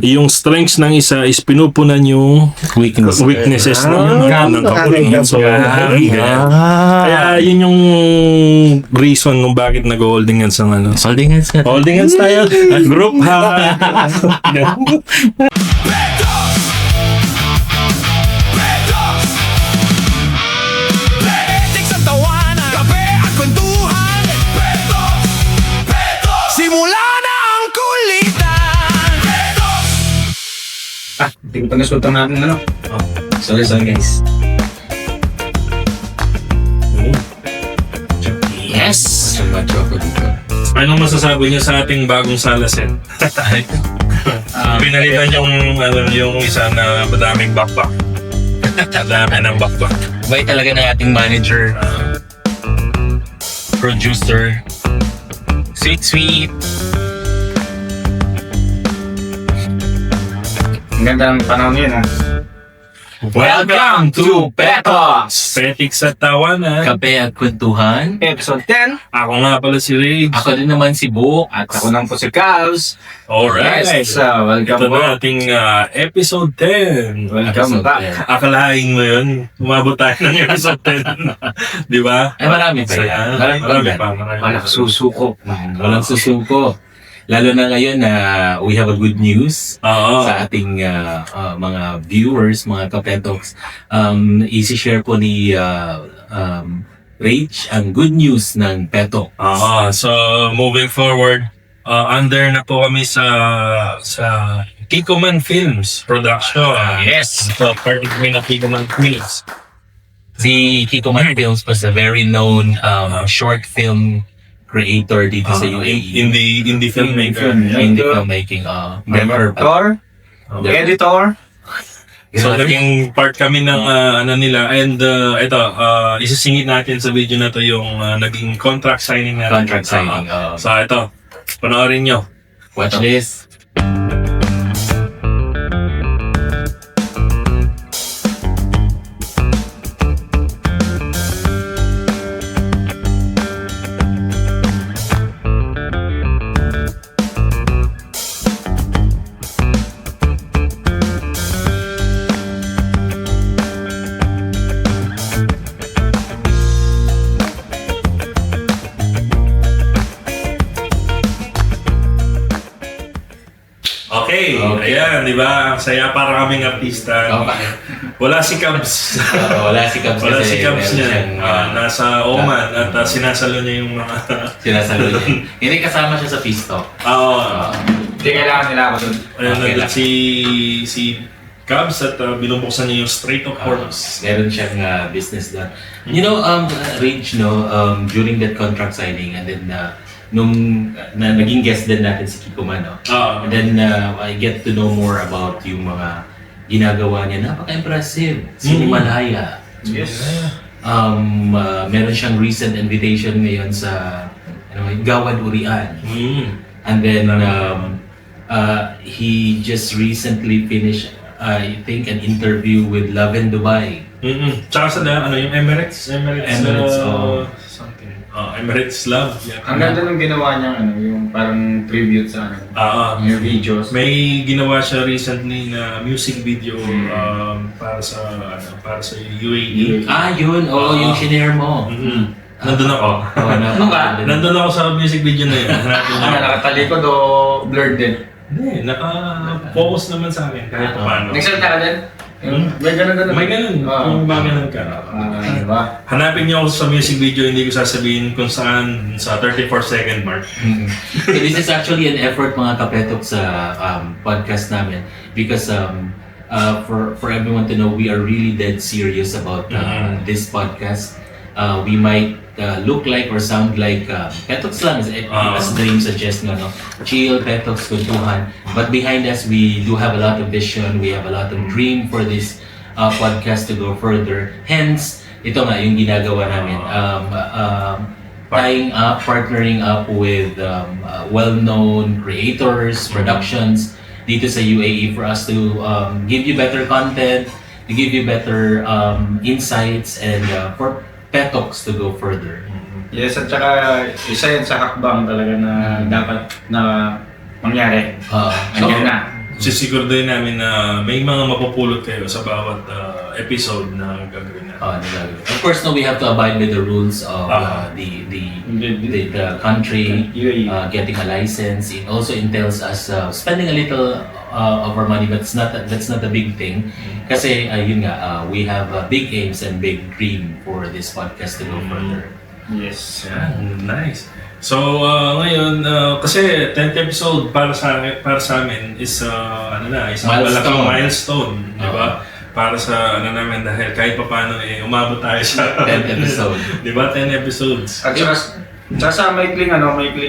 Yung strengths ng isa is pinupunan yung weaknesses ng kapunan. So, kaya yun yung reason kung bakit nag-holding hands ang ano. Holding hands ka. Holding hands tayo. Group hug. Hindi ko pag-nasultan natin ano. Sorry guys. Yes! Macho ako dito. Anong masasabi niyo sa ating bagong sala set? Pinalitan yung isa na madaming bakbak. Madami ng bakbak. Bay talaga ng ating manager, producer, sweet. Ang ganda ng panahon yun ha. Welcome to Petos! Petiks at tawanan. Kape at kwentuhan. Episode 10. Ako nga pala si Rage. Ako din naman si Book. At ako lang po si Kals. Alright. Yes, welcome Ito po. na ating episode 10. Welcome back. Akalain mo yun, umabot tayo ng episode 10. Di ba? Ay, marami pa yan. Marami pa. Walang susuko. Walang susuko. Lalo na ngayon na we have a good news Oo. sa ating mga viewers, mga kapetoks. Isi-share po ni Rach ang good news ng Petok. Oo. So, moving forward, under na po kami sa Kikoman Films production. Yes! So, part kami ng Kikoman Films. Si Kiko Man Films was a very known short film creator dito sa UAE. Indie filmmaker. Indie filmmaking. Director. Editor. So, naging part kami ng ano nila. And ito, isisingit natin sa video na to yung naging contract signing natin. Contract signing. So, ito, panoorin nyo. Watch this. Okay, ayan, di ba? Ang saya para kaming artista. Wala si Cubs. Wala si Cubs Wala kasi si Cubs meron niya. siyang, Nasa Oman at sinasalo niya yung mga... sinasalo niya. Hindi kasama siya sa pisto. Oo. Hindi kailangan nila ako dun. Ayun, Okay nandun lang. si Cubs at binubuksan niya yung Strait of Hormuz. Meron siyang business doon. You know, Rage, no, during that contract signing and then nung naging guest din natin si Kiko Man, no? Oo. And then I get to know more about yung mga ginagawa niya. Napaka-impressive. Sinimalaya. Yes. Meron siyang recent invitation ngayon sa Gawad Urian. And then he just recently finished, I think, an interview with Love in Dubai. Tsaka sa yung Emirates? Emirates, something. Emirates Love. Ang ganda ng ginawa niya, yung parang tribute sa yung videos. May ginawa siya recently na music video para sa UAE. Yun. Yung shinare mo. Nandun ako. Ano ba? Nandun ako sa music video na yun. Hanapin niyo. Nakatalikod o blurred din? Hindi, naka-focus naman sa akin kahit paano. Nagsalita ka din? May ganun. May ganun. Kung ba ganun ka. Diba? Hanapin niyo ako sa music video, hindi ko sasabihin kung saan sa 34-second mark. This is actually an effort, mga kapetok, sa podcast namin because for everyone to know, we are really dead serious about this podcast. We might look like or sound like Petox lang, as the name suggests, no? Chill, Petox, kwentuhan. But behind us, we do have a lot of vision, we have a lot of dream for this podcast to go further. Hence, ito nga yung ginagawa namin. Tying up, partnering up with well-known creators, productions dito sa UAE for us to give you better content, to give you better insights, and for Petox to go further. Yes, at saka isa yan sa hakbang talaga na dapat na mangyari. Nandiyan na. sisiguraduhin namin na may mga mapupulot kayo sa bawat episode na gagawin natin. Of course, no, we have to abide with the rules of the country, getting a license. It also entails us spending a little of our money, but that's not a big thing. Kasi yun nga, we have big aims and big dream for this podcast to go further. Yes. Yeah, nice. So ngayon kasi 10th episode para sa amin is isang malaking milestone, di ba? Para sa namin dahil kahit papaano umabot tayo sa 10th episode. Di ba? 10 episodes. At saka sa maikling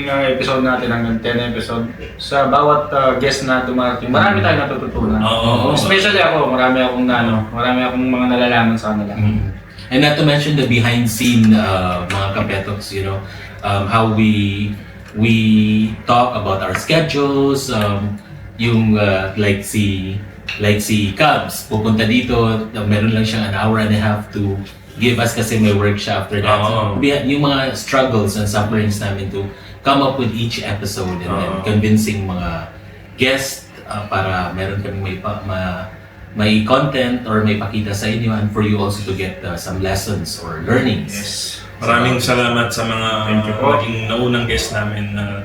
episode natin hanggang 10 episode, sa bawat guest na dumarating, marami tayong natututunan. Especially ako, marami akong mga nalalaman sa kanila. And not to mention the behind scene mga kapetoks, how we talk about our schedules, yung like si Cubs pupunta dito, meron lang siyang an hour and a half to give us kasi may work siya after that. So, yung mga struggles and sufferings namin to come up with each episode and then convincing mga guests para meron kami may content or may pakita sa inyo and for you also to get some lessons or learnings. Yes. Maraming salamat sa mga naging naunang guest namin na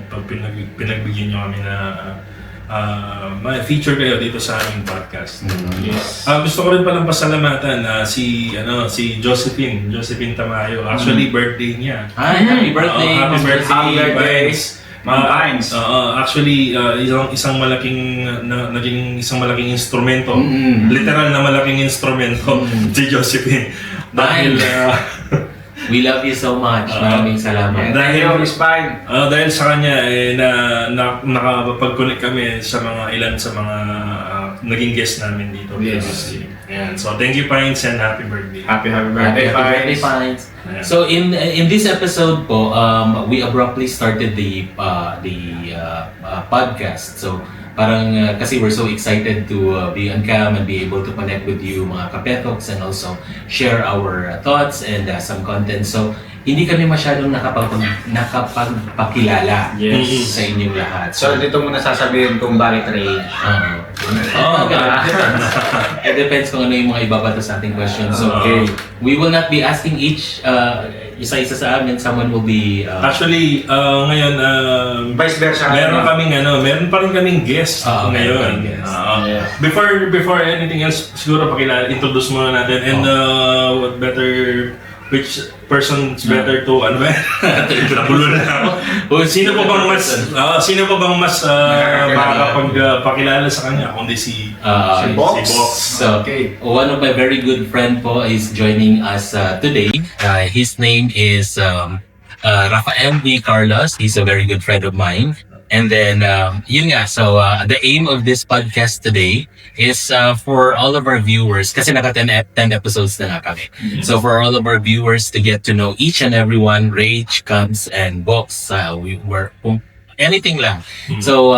pinagbigyan nyo kami na ma-feature kayo dito sa aming podcast. Yes. Gusto ko rin palang pasalamatan si Josephine Tamayo. Actually, birthday niya. Happy birthday! Happy birthday, Vines. Vines. Actually, naging isang malaking instrumento. Literal na malaking instrumento si Josephine. Dahil we love you so much. Maraming salamat. Dahil sa kanya nakapag-connect kami sa ilan sa mga naging guest namin dito. Yes. Ayan. So thank you, Pines, and happy birthday. Happy birthday, Pines. So in this episode po, we abruptly started the podcast. So parang kasi we're so excited to be on cam and be able to connect with you mga kapetoks and also share our thoughts and some content. So hindi kami masyadong nakapagpakilala sa inyong lahat. So dito muna sasabihin kung bakit Ray. It depends kung ano yung mga ibabato sa ating questions. So we will not be asking each isa-isa sa amin. Someone will be actually ngayon vice versa. Meron pa rin kaming guest ngayon. Before anything else, siguro introduce muna natin and what better which person is better to nabulo na ako. Sino pa bang mas makakapagpakilala sa kanya kundi si Box. So, one of my very good friend po is joining us today. His name is Rafael V. Carlos. He's a very good friend of mine. And then, yun nga, so the aim of this podcast today is for all of our viewers, kasi naka 10 episodes na nga kami. So for all of our viewers to get to know each and every one, Rage, Cubs, and Box, anything lang. So,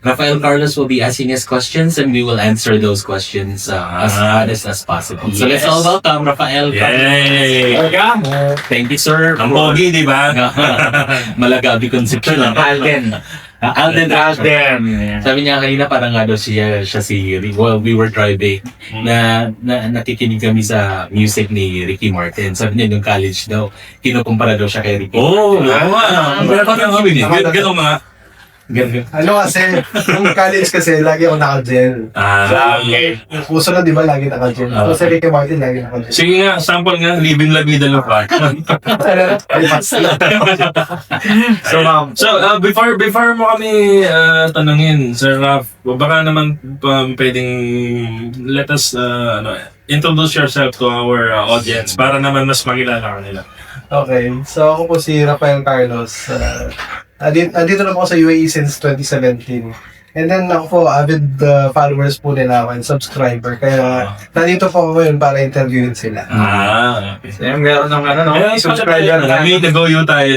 Rafael Carlos will be asking us questions and we will answer those questions as honest as possible. So let's all welcome Rafael Carlos. Thank you, sir. Ang pogi, di ba? Malagabi konsepto lang. Alden. Sabi niya kanina parang daw siya si while we were driving na nakikinig kami sa music ni Ricky Martin. Sabi niya nung college daw, kinukumpara daw siya kay Ricky. Ganun mga Ano kasi, nung college kasi, lagi ako naka-gel. Puso na di ba, lagi naka-gel. So, si Ricky Martin, lagi naka-gel. Sige nga, sample nga, living la vida local. So, before mo kami tanungin, Sir Raf, baka naman pwedeng let us introduce yourself to our audience para naman mas makilala ka nila. Okay, so ako po si Rafael Carlos. Andito na po ako sa UAE since 2017. And then ako po, avid followers po nila ako and subscriber. Kaya nandito po ako ngayon para interviewin sila. So yung meron ng subscriber na. May nag-go-you tayo.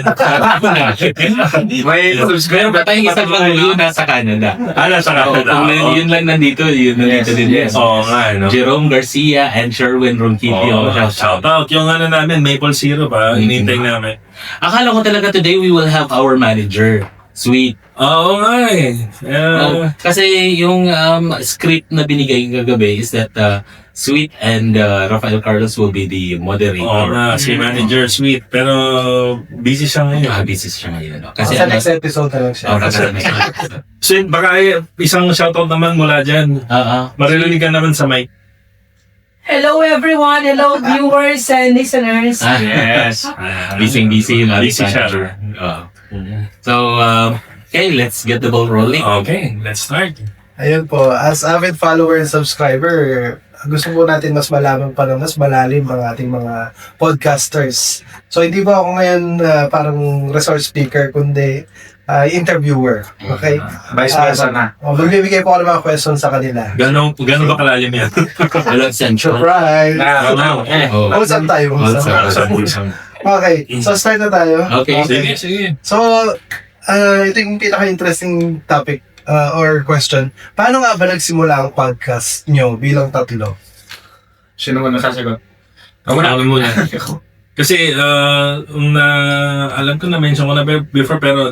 May subscriber ba tayong isang pag-ulo nasa Canada? Nasa Canada. Kung yun lang nandito din. Yes. Oo nga, no? Jerome Garcia and Sherwin Ronquillo. Shout out. Yung namin, Maple Syrup, hinihintay namin. Akala ko talaga today we will have our manager. Sweet. Oo nga eh. Kasi yung script na binigay kagabi is that Sweet and Rafael Carlos will be the moderator. Oo nga, si Manager Sweet. Pero busy siya ngayon. Busy siya ngayon. No? Kasi Kasi next episode na lang siya. Sweet, baka isang shoutout naman mula dyan. Maririnig ka naman sa mic. Hello everyone! Hello viewers and listeners! Yes. Busy yung Busy siya. So, okay, let's get the ball rolling. Okay, let's start. Ayun po, as avid follower and subscriber, gusto po natin mas malaman pa ng mas malalim ang ating mga podcasters. So hindi ba ako ngayon parang resource speaker, kundi interviewer. Okay? Vice versa na. Magbibigay po ako ng mga questions sa kanila. Gano'n ba kalalim yan? Hello, Central. Surprise! Wholesome tayo. Okay, so start na tayo. Okay. Sige. So, ito yung pinaka-interesting topic or question. Paano nga ba nagsimula ang podcast nyo bilang tatlo? Sino mo nasasagot? Ako muna. Kasi, alam ko na-mention ko na before, pero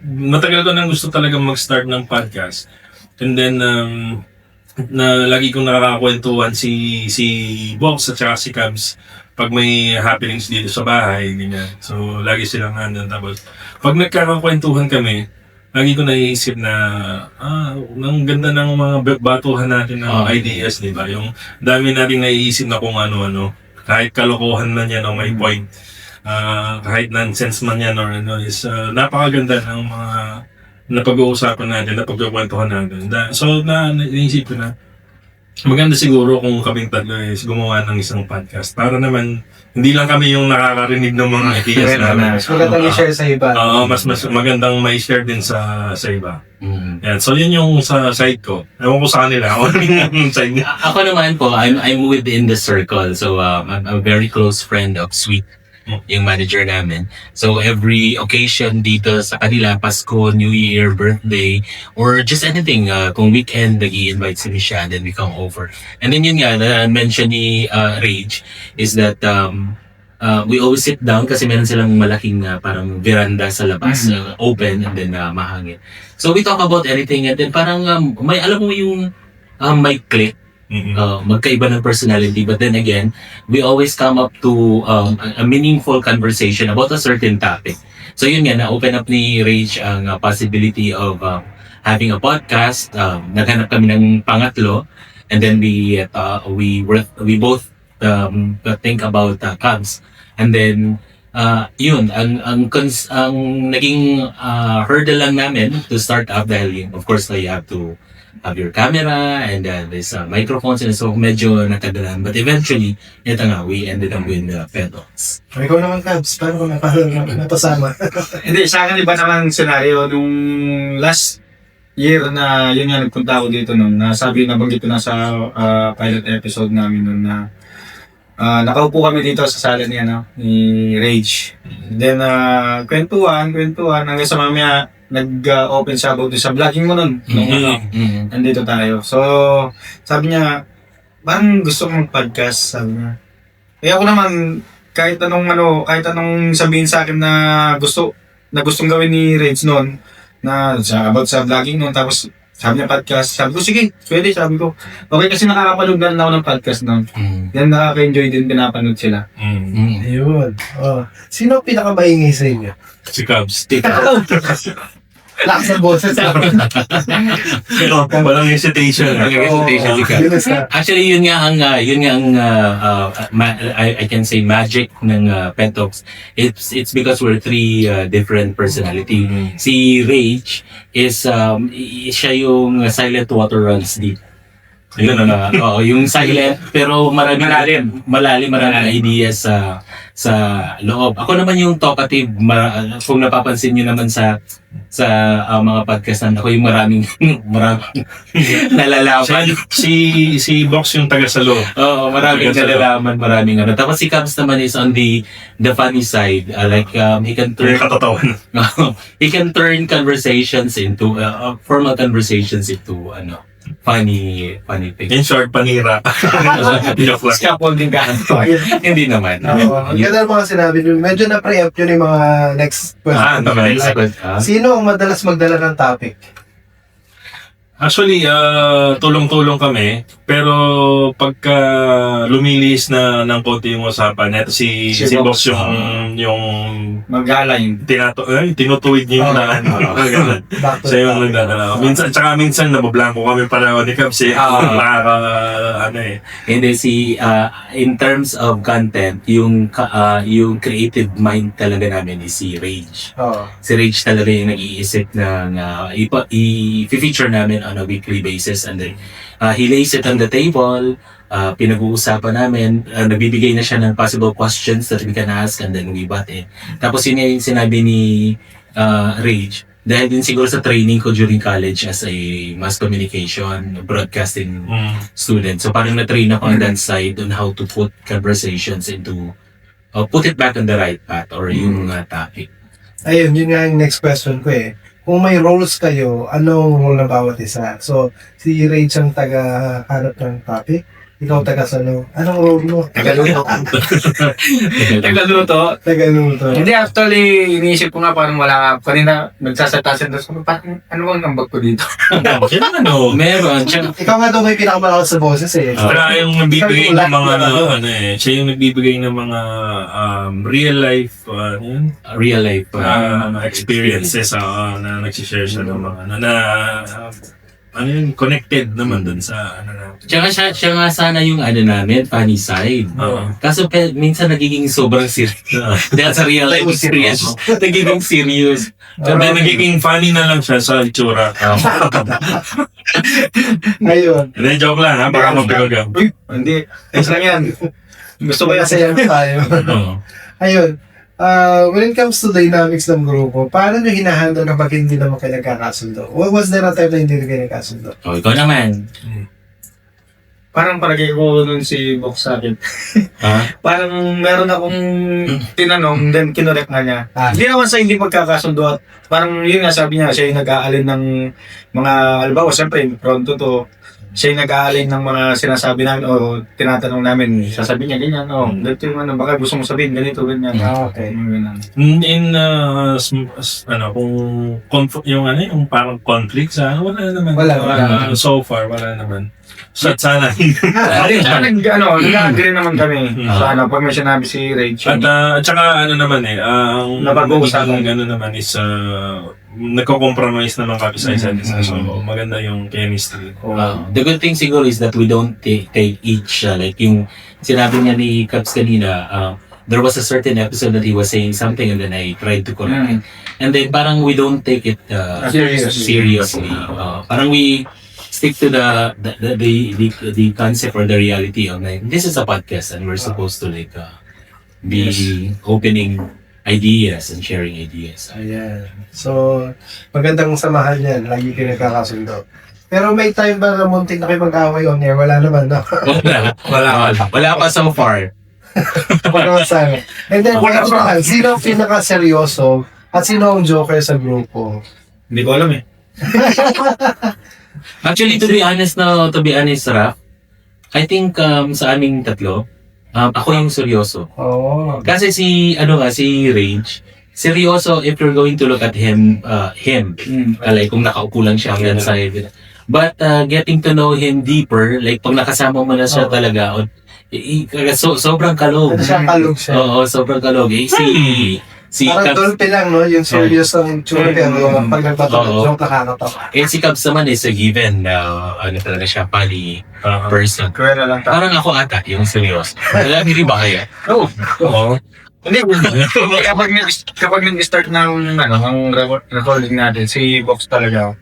matagal ko nang gusto talaga mag-start ng podcast. And then, na lagi kong nakakakwentuhan si Box at saka si Cubs pag may happenings dito sa bahay, ganyan. So, lagi silang nandun. Tapos, pag nagkakakwentuhan kami, lagi ko naiisip na, ang ganda ng mga batuhan natin ng ideas, di ba? Yung dami natin naiisip na kung ano-ano. Kahit kalokohan man yan o may point. Kahit nonsense man yan or ano, is napakaganda ng mga napag-uusapan natin, napagkakwentuhan natin. So, naisip ko na, maganda siguro kung kaming tatlo is gumawa ng isang podcast. Para naman, hindi lang kami yung nakakarinig ng mga ideas namin. Mas magandang i-share sa iba. Oo, mas magandang ma-share din sa iba. Yan. So, yun yung sa side ko. Ewan ko sa kanila. Yung side niya. Ako naman po, I'm within the circle. So, I'm a very close friend of Sweet, yung manager namin. So, every occasion dito sa kanila, Pasko, New Year, birthday, or just anything, kung weekend, nag-i-invite si Misha, and then we come over. And then yun nga, na-mention ni Rage, is that we always sit down kasi meron silang malaking parang veranda sa labas, open, and then mahangin. So, we talk about anything, and then parang, may alam mo yung may click, magkaiba ng personality, but then again, we always come up to a meaningful conversation about a certain topic. So yun nga, na-open up ni Rage ang possibility of having a podcast. Naghanap kami ng pangatlo, and then we both think about Cubs, and then yun, ang naging hurdle lang namin to start up dahil of course you have to have your camera and there's microphones, and so medyo natagalan. But eventually, ito nga, we ended up with Pedox. Ikaw naman, Cubs. Paano ka napasama? Hindi, sa akin iba naman scenario. Nung last year na yun nga, nagpunta ako dito nung nabanggit ko na sa pilot episode namin nung na nakaupo kami dito sa sala ni Rage. Then, kwentuhan, hanggang sa mamaya, nag-open siya about sa vlogging mo nun. Nandito tayo. So, sabi niya, parang gusto kong mag-podcast, sabi niya. Eh ako naman, kahit anong sabihin sa akin na gustong gawin ni Rage nun, na about sa vlogging nun, tapos sabi niya podcast, sabi ko, sige, pwede, sabi ko. Okay, kasi nakakapanood na ako ng podcast nun. Then nakaka-enjoy din, pinapanood sila. Ayun. Sino pinakamaingay sa inyo? Si Cubs. Lakas ng boses. Walang hesitation. Actually, yun nga ang I can say magic ng Petox. It's because we're three different personality. Si Rage is siya yung silent water runs deep. Yun yung silent pero malalim ideas sa loob. Ako naman yung talkative, kung napapansin niyo naman sa mga podcast namin, ako yung maraming nalalaman. Si Box yung taga-salo. Oo, maraming nalalaman, maraming ano. Tapos si Cubs naman is on the funny side. He can turn he can turn conversations into formal conversations into funny thing. In short, panira. Joke lang. Scaffolding ka. Hindi naman. Oo. Ang ganda ng mga sinabi nyo. Medyo na-preempt yun yung mga next question. Okay. Sino ang madalas magdala ng topic? Actually, tulong-tulong kami. Pero pagka lumilis na ng konti yung usapan, eto si Box yung Mag-align. tinutuwid niyo yung na ano. Ganun. Siya yung nagdadala. Minsan nabablanko kami para ni Caps Hindi in terms of content, yung creative mind talaga namin is si Rage. Oo. Si Rage talaga yung nag-iisip ng i-feature namin on a weekly basis, and then he lays it on the table, pinag-uusapan namin, nagbibigay na siya ng possible questions that we can ask, and then we butt in. Tapos yun yung sinabi ni Rage, dahil din siguro sa training ko during college as a mass communication, broadcasting student. So parang na-train ako on that side on how to put conversations into, put it back on the right path or yung topic. Ayun, yun nga yung next question ko eh. Kung may roles kayo, anong role ng bawat isa? So, si Rach ang taga-hanap ng topic. Ikaw taga-salo. Anong role mo? Tagaluto. Taga-luto. Hindi, actually, iniisip ko nga parang wala ka. Kanina, nagsasatasin doon. So, parang, ano bang nambag ko dito? Meron. Ikaw nga daw may pinakamalakas sa boses eh. Siya yung nagbibigay ng mga siya yung nagbibigay ng mga real life experiences na nagsishare siya ng mga connected naman dun sa natin. Tsaka siya nga sana yung namin, funny side. Kaso minsan nagiging sobrang serious. That's a real life experience. Nagiging serious. Pero nagiging funny na lang siya sa itsura. Ayun. Hindi, joke lang ha, baka mabigo ka. Hindi. Ayos lang yan. Gusto ko yan Masaya tayo. Ayun. When it comes to dynamics ng grupo, paano nyo hinahandle kapag hindi naman kayo nagkakasundo? Was there a time na hindi kayo nagkasundo? Ikaw naman. Parang palagay ko nun si Box sa akin. Parang meron akong tinanong, then kinorek nga niya. Hindi naman sa hindi magkakasundo at parang yun nga sabi niya, siya yung nag-aalin ng mga, halimbawa, siyempre, pronto to, siya yung nag-aalin ng mga sinasabi namin o tinatanong namin, sasabi niya ganyan, dito yung baka gusto mo sabihin, ganito, ganyan. Okay. Kung yung parang conflict wala naman. Wala. So far, wala naman. Sana. Nag-agree naman kami sa pag may sinabi si Rachel. At saka naman ang Napag-uusapan. naman is nagko-compromise naman kami sa isa't isa. So maganda yung chemistry. The good thing siguro is that we don't take each, like yung sinabi niya ni Caps kanina, there was a certain episode that he was saying something and then I tried to correct it. And then parang we don't take it seriously. Parang we stick to the concept or the reality of like, this is a podcast and we're supposed to like be opening ideas and sharing ideas. Ayan. So, magandang samahan yan. Lagi kayo nagkakasundo. Pero may time ba na muntik na kayo mag-away on air? Wala naman, no? Wala pa so far. Wala sana. And then, sino ang pinaka-seryoso at sino ang joker sa grupo? Hindi ko alam eh. Actually, to be honest, Raph, I think sa aming tatlo, ako yung seryoso. Oh. Kasi si Rage, seryoso if you're going to look at him, like kung nakaupo lang siya hanggang side. But getting to know him deeper, like pag nakasama mo na siya talaga, sobrang kalog. Siya kalog siya. Oo, sobrang kalog. Parang dolpe lang, no? Yung serious ang tsura, pero pag nagpapalog, nakakatawa. Si Cubs naman is a given na talaga siya, funny person. Kuwera lang Parang ako ata, yung seryoso. Wala, hindi ba kaya? Oo. Hindi, kapag nag-start ng recording natin, si Box talaga,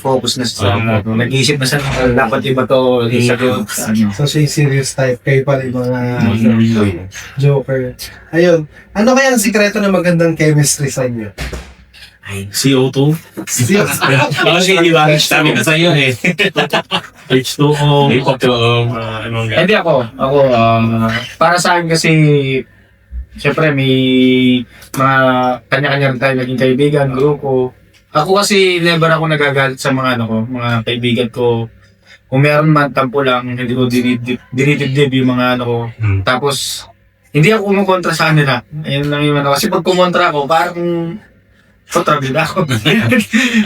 focus na sa nag-iisip na sa dapat iba to sa groups. So, siya yung serious type. Kayo pala yung mga joker. Ayun. Ano kaya ang sikreto ng magandang chemistry sa inyo? CO2? Hindi ba? Sabi ko sa'yo eh. H2O. Hindi ako, para sa akin kasi, siyempre may mga kanya-kanya rin tayo naging kaibigan, grupo. Ako kasi never ako nagagalit sa mga mga kaibigan ko. Kung meron man, tampo lang, hindi ko dinidibdib yung mga ko. Tapos, hindi ako kumukontra sa kanila. Ayun lang yung Kasi pag kumontra ako, parang kontrabida ako.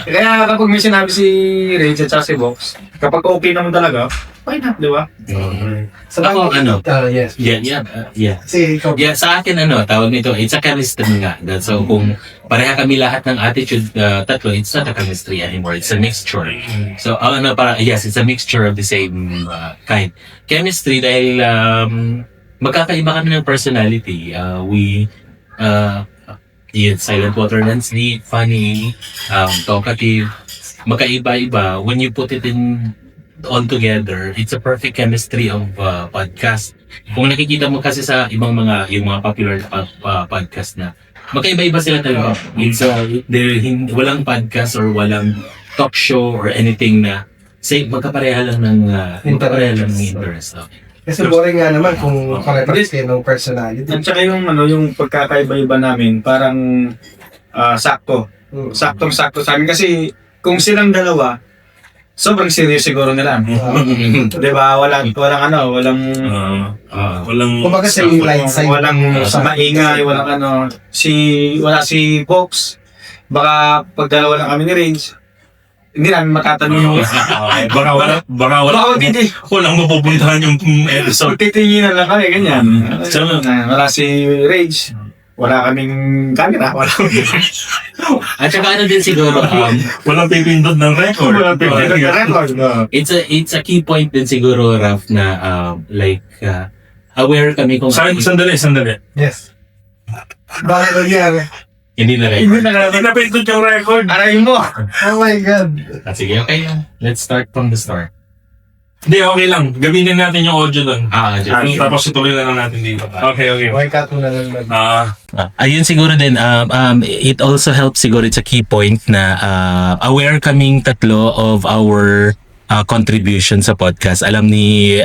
Kaya kapag may sinabi si Rage at si Box, kapag okay naman talaga, why not, di ba? Sa Ako, yes. Yeah. Kasi ikaw, Yeah, sa akin tawag nito, it's a chemistry nga. So kung pareha kami lahat ng attitude tatlo, it's not a chemistry anymore, it's a mixture. So yes, it's a mixture of the same kind. Chemistry dahil magkakaiba kami ng personality. Silent Water and Sleep, funny, talkative, magkaiba-iba. When you put it in all together, it's a perfect chemistry of podcast. Kung nakikita mo kasi sa ibang yung mga popular podcast na magkaiba-iba sila talaga. Walang podcast or walang talk show or anything na magkapareha lang ng interest. kasi boring nga naman kung pare-pares kayo ng personality. At saka yung pagkakaiba-iba namin, parang sakto. Saktong-sakto sa amin. Kasi kung silang dalawa, sobrang serious siguro nila. Diba? Walang Kumbaga sa yung line side. walang maingay, wala si Fox. Baka pag dalawa lang kami ni Range, hindi namin matatanong yung Baka wala. hindi. Walang mapupuntahan yung episode. Titinginan lang kami, ganyan. Tsaka- Wala si Rage. Wala kaming camera. Wala At saka din siguro, Walang pipindot ng record. record. it's a key point din siguro, Raf, na aware kami kung Sandali. Yes. Bakit nangyari? hindi na rin. Hindi na pindot yung record. Aray mo! Oh my God. Sige, okay lang. Let's start from the start. Hindi, okay lang. Gamitin natin yung audio doon. Just Tapos ituloy na lang natin dito. Okay. Okay, cut mo na lang. ayun siguro din, it also helps siguro, it's a key point na aware kaming tatlo of our contribution sa podcast. Alam ni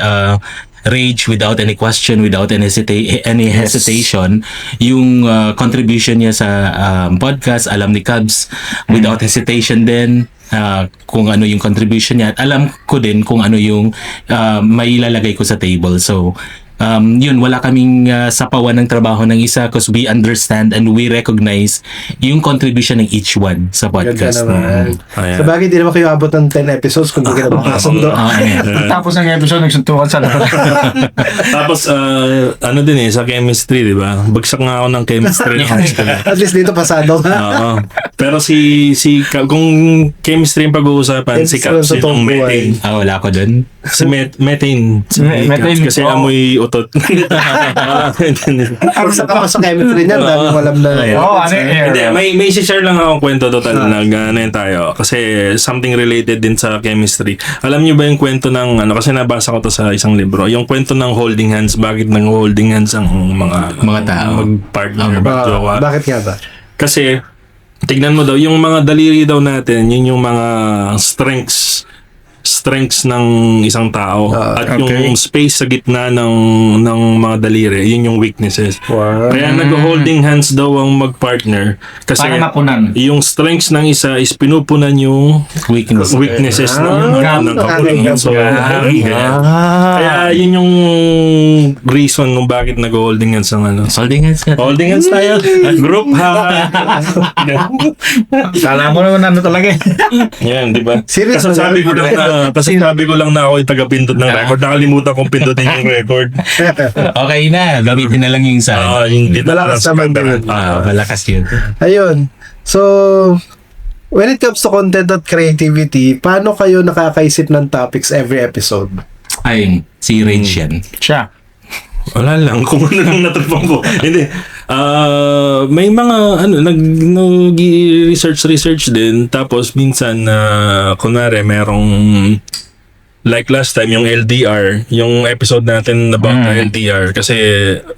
Rage without any question, without any hesitation, yung contribution niya sa podcast. Alam ni Cubs without hesitation din kung ano yung contribution niya. At alam ko din kung ano yung may ilalagay ko sa table. So, yun, wala kaming sapawan ng trabaho ng isa because we understand and we recognize yung contribution ng each one sa podcast. Sa bagay, di naman kayo abot ng 10 episodes kung di ka naman kasundo. Tapos ng episode, nagsuntukan sa lahat. Tapos, din sa chemistry, di ba? Bagsak nga ako ng chemistry. At least dito pasado ka. Oo. Pero kung chemistry yung pag-uusapan, si Caps yung methane. Wala ko dun. Si methane. Methane. Kasi amoy utot. Ang sa kapasok chemistry niyan, dami mo alam na. Hindi, may share lang akong kwento total na yun tayo. Kasi something related din sa chemistry. Alam niyo ba yung kwento ng, kasi nabasa ko to sa isang libro, yung kwento ng holding hands, bakit nang holding hands ang mga tao. Mag-partner, mag-jowa. Bakit nga ba? Kasi, tignan mo daw, yung mga daliri daw natin, yun yung mga strengths ng isang tao. At yung space sa gitna ng mga daliri, yun yung weaknesses. Wow. Kaya nag-holding hands daw ang mag-partner. Kasi Para mapunan. yung strengths ng isa is pinupunan yung weaknesses ng kapunan. So, kaya yun yung reason kung bakit nag-holding hands ang Holding hands ka. Holding hands tayo. Group hug. Kala mo naman talaga eh. Yan, di ba? Serious Kasi ba? sabi ko lang na ako yung taga-pindot ng record. Nakalimutan kong pindutin yung record. Okay na, gamitin na lang yung isa. Yung dito. Malakas naman din. Malakas yun. Ayun. So, when it comes to content at creativity, paano kayo nakakaisip ng topics every episode? Ay, si Rage yan. Siya. Wala lang. Kung ano lang natrapang ko. Hindi. May mga, nag-research din. Tapos, minsan, kunwari, merong, like last time, yung LDR, yung episode natin about LDR. Kasi,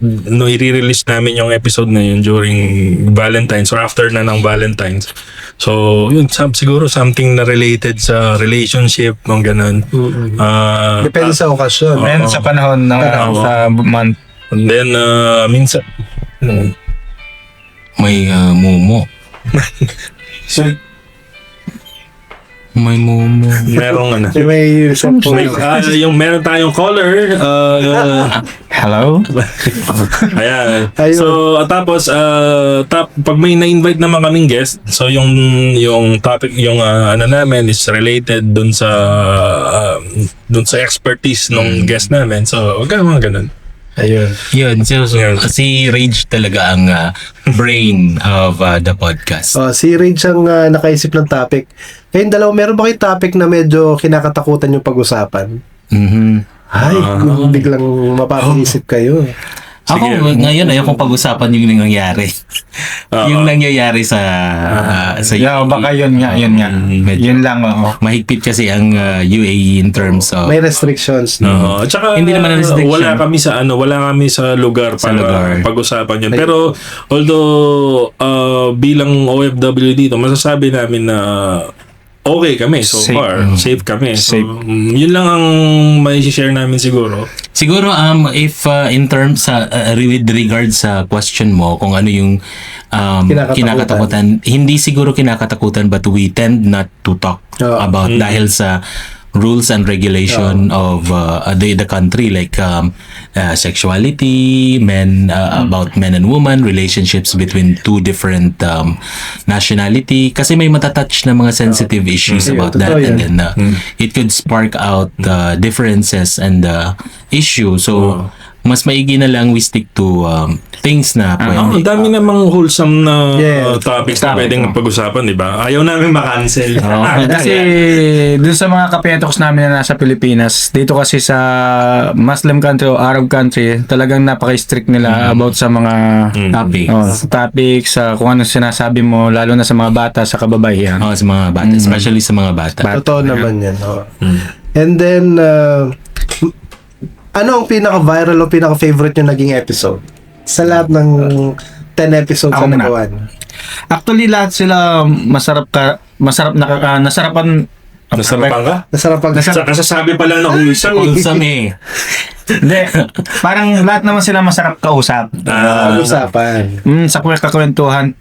i-release namin yung episode na yun during Valentine's or after na ng Valentine's. So, yun, siguro something na related sa relationship, mga ganun. Depende sa okasyon. Depende sa panahon ng sa month. And then, minsan, May mumo. So, May momo. Merong ano. May cellphone. Yung meron tayong caller. Hello? Ayan. Ayun. So, tapos, pag may na-invite naman kaming guest, so yung topic, yung ano namin is related dun sa expertise ng guest namin. So, wag mga ganun. Ayun. Yun, si Rage talaga ang brain of the podcast. Si Rage ang nakaisip ng topic. Kayong dalawa, meron ba kayong topic na medyo kinakatakutan yung pag-usapan? Ay, kung biglang mapapaisip kayo. Ako, ngayon ayokong pag-usapan yung nangyayari. Yung nangyayari sa Baka yun nga. Yun lang, oo. mahigpit kasi ang UAE in terms of May restrictions. At saka, Hindi naman ang restriction. wala kami sa lugar Sa para lugar. pag-usapan yun. Pero, although, bilang OFW dito, masasabi namin na okay kami so Safe. far. Safe kami. So, Safe. yun lang ang may share namin siguro. Siguro if in terms sa with regards sa question mo kung ano yung kinakatakutan, hindi siguro kinakatakutan but we tend not to talk about dahil sa rules and regulation of the country like sexuality, about men and women, relationships between two different nationality kasi may matatouch na mga sensitive issues about that and then it could spark out differences and issue. So mas maigi na lang we stick to things na Ang dami namang wholesome na topics na Topic. pwedeng pag-usapan, di ba? Ayaw namin makancel. Kasi dun sa mga kapetoks namin na nasa Pilipinas, dito kasi sa Muslim country o Arab country, talagang napaka-strict nila about sa mga topics, kung ano sinasabi mo, lalo na sa mga bata, sa kababaihan. sa mga bata, especially sa mga bata. Totoo naman yan. And then, ano ang pinaka-viral o pinaka-favorite yung naging episode? Sa lahat ng 10 episodes Ako na muna. nagawa. Actually, lahat sila nasarapan. Nasarapan ka? Nasarap ang Kasasabi pa lang na wholesome. Wholesome eh. Hindi, parang lahat naman sila masarap kausap. pag-usapan. Sa kakwentuhan.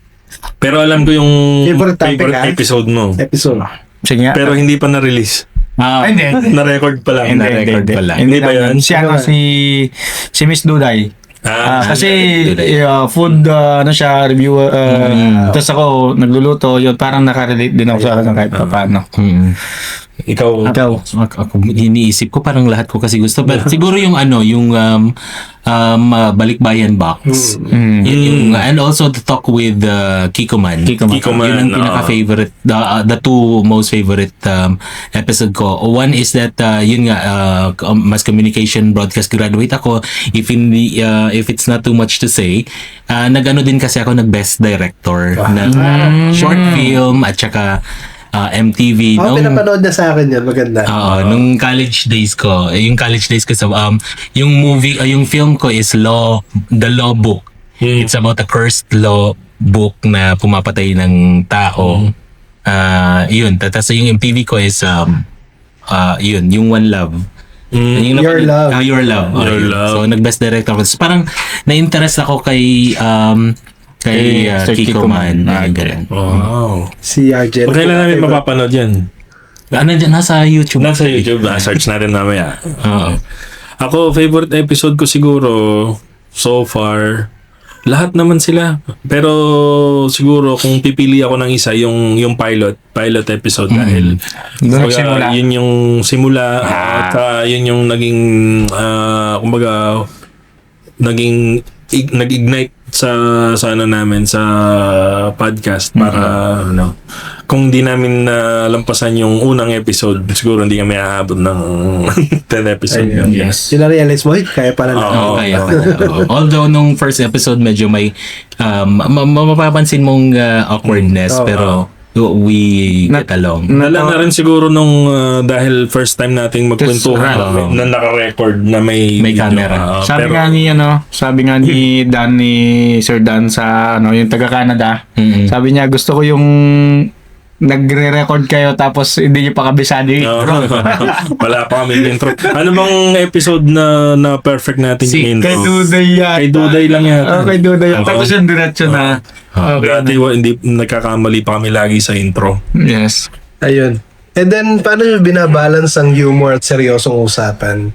Pero alam ko yung Favorite topic, episode mo. Episode. Sige nga. Pero hindi pa na-release. Hindi. Na-record pa lang. Na-record pala. Hindi ba yan? Si Miss Duday. Kasi Duday. food siya reviewer tapos ako nagluluto yun parang nakarelate din ako sa akin kahit paano. Ikaw. Ako iniisip ko parang lahat ko kasi gusto but siguro yung Balikbayan box. Yung and also the talk with Kiko Man. Yun ang pinaka-favorite the two most favorite episode ko. One is that yun nga mass communication broadcast graduate ako if it's not too much to say nagano din kasi ako nag-best director ng short film at saka MTV Pinapanood na sa akin yan. Maganda. nung college days ko, yung college days ko sa yung movie, yung film ko is The Law Book. It's about a cursed law book na pumapatay ng tao. Yun, tapos yung MTV ko is yun, yung One Love. Your Love. Your Love. Your Love. So nag-best director ako. So, parang na-interest ako kay Sir Kiko Kiko Man. Man. Ganun. Wow. Si Arjen. Kailan namin mapapanood yan? Nandiyan, nasa YouTube. Nasa YouTube. Search natin mamaya. Oo. Ako, favorite episode ko siguro, so far, lahat naman sila. Pero siguro kung pipili ako ng isa, yung pilot episode dahil Doon nagsimula. yun yung simula at yun yung naging kumbaga nag-ignite sa ano namin sa podcast para kung di namin nalampasan yung unang episode siguro hindi kami aabot ng 10 episode. Yes. Yung na-realize mo, kaya pala na. Kaya pala. Although nung first episode medyo may mapapansin mong awkwardness pero we get along. Nala na rin siguro nung dahil first time nating magkwentuhan na naka-record na may camera. Sabi nga ni Dan ni Sir Dan sa yung taga Canada. Sabi niya gusto ko yung nagre-record kayo tapos hindi niyo pa kabisado yung intro. Wala pa kami intro. Ano bang episode na perfect natin yung intro? Kay Duday yan. Kay Duday lang yan. Kay Duday yan. Tapos yung diretso na. Dati hindi nagkakamali pa kami lagi sa intro. Yes. Ayun. And then, paano nyo binabalance ang humor at seryosong usapan?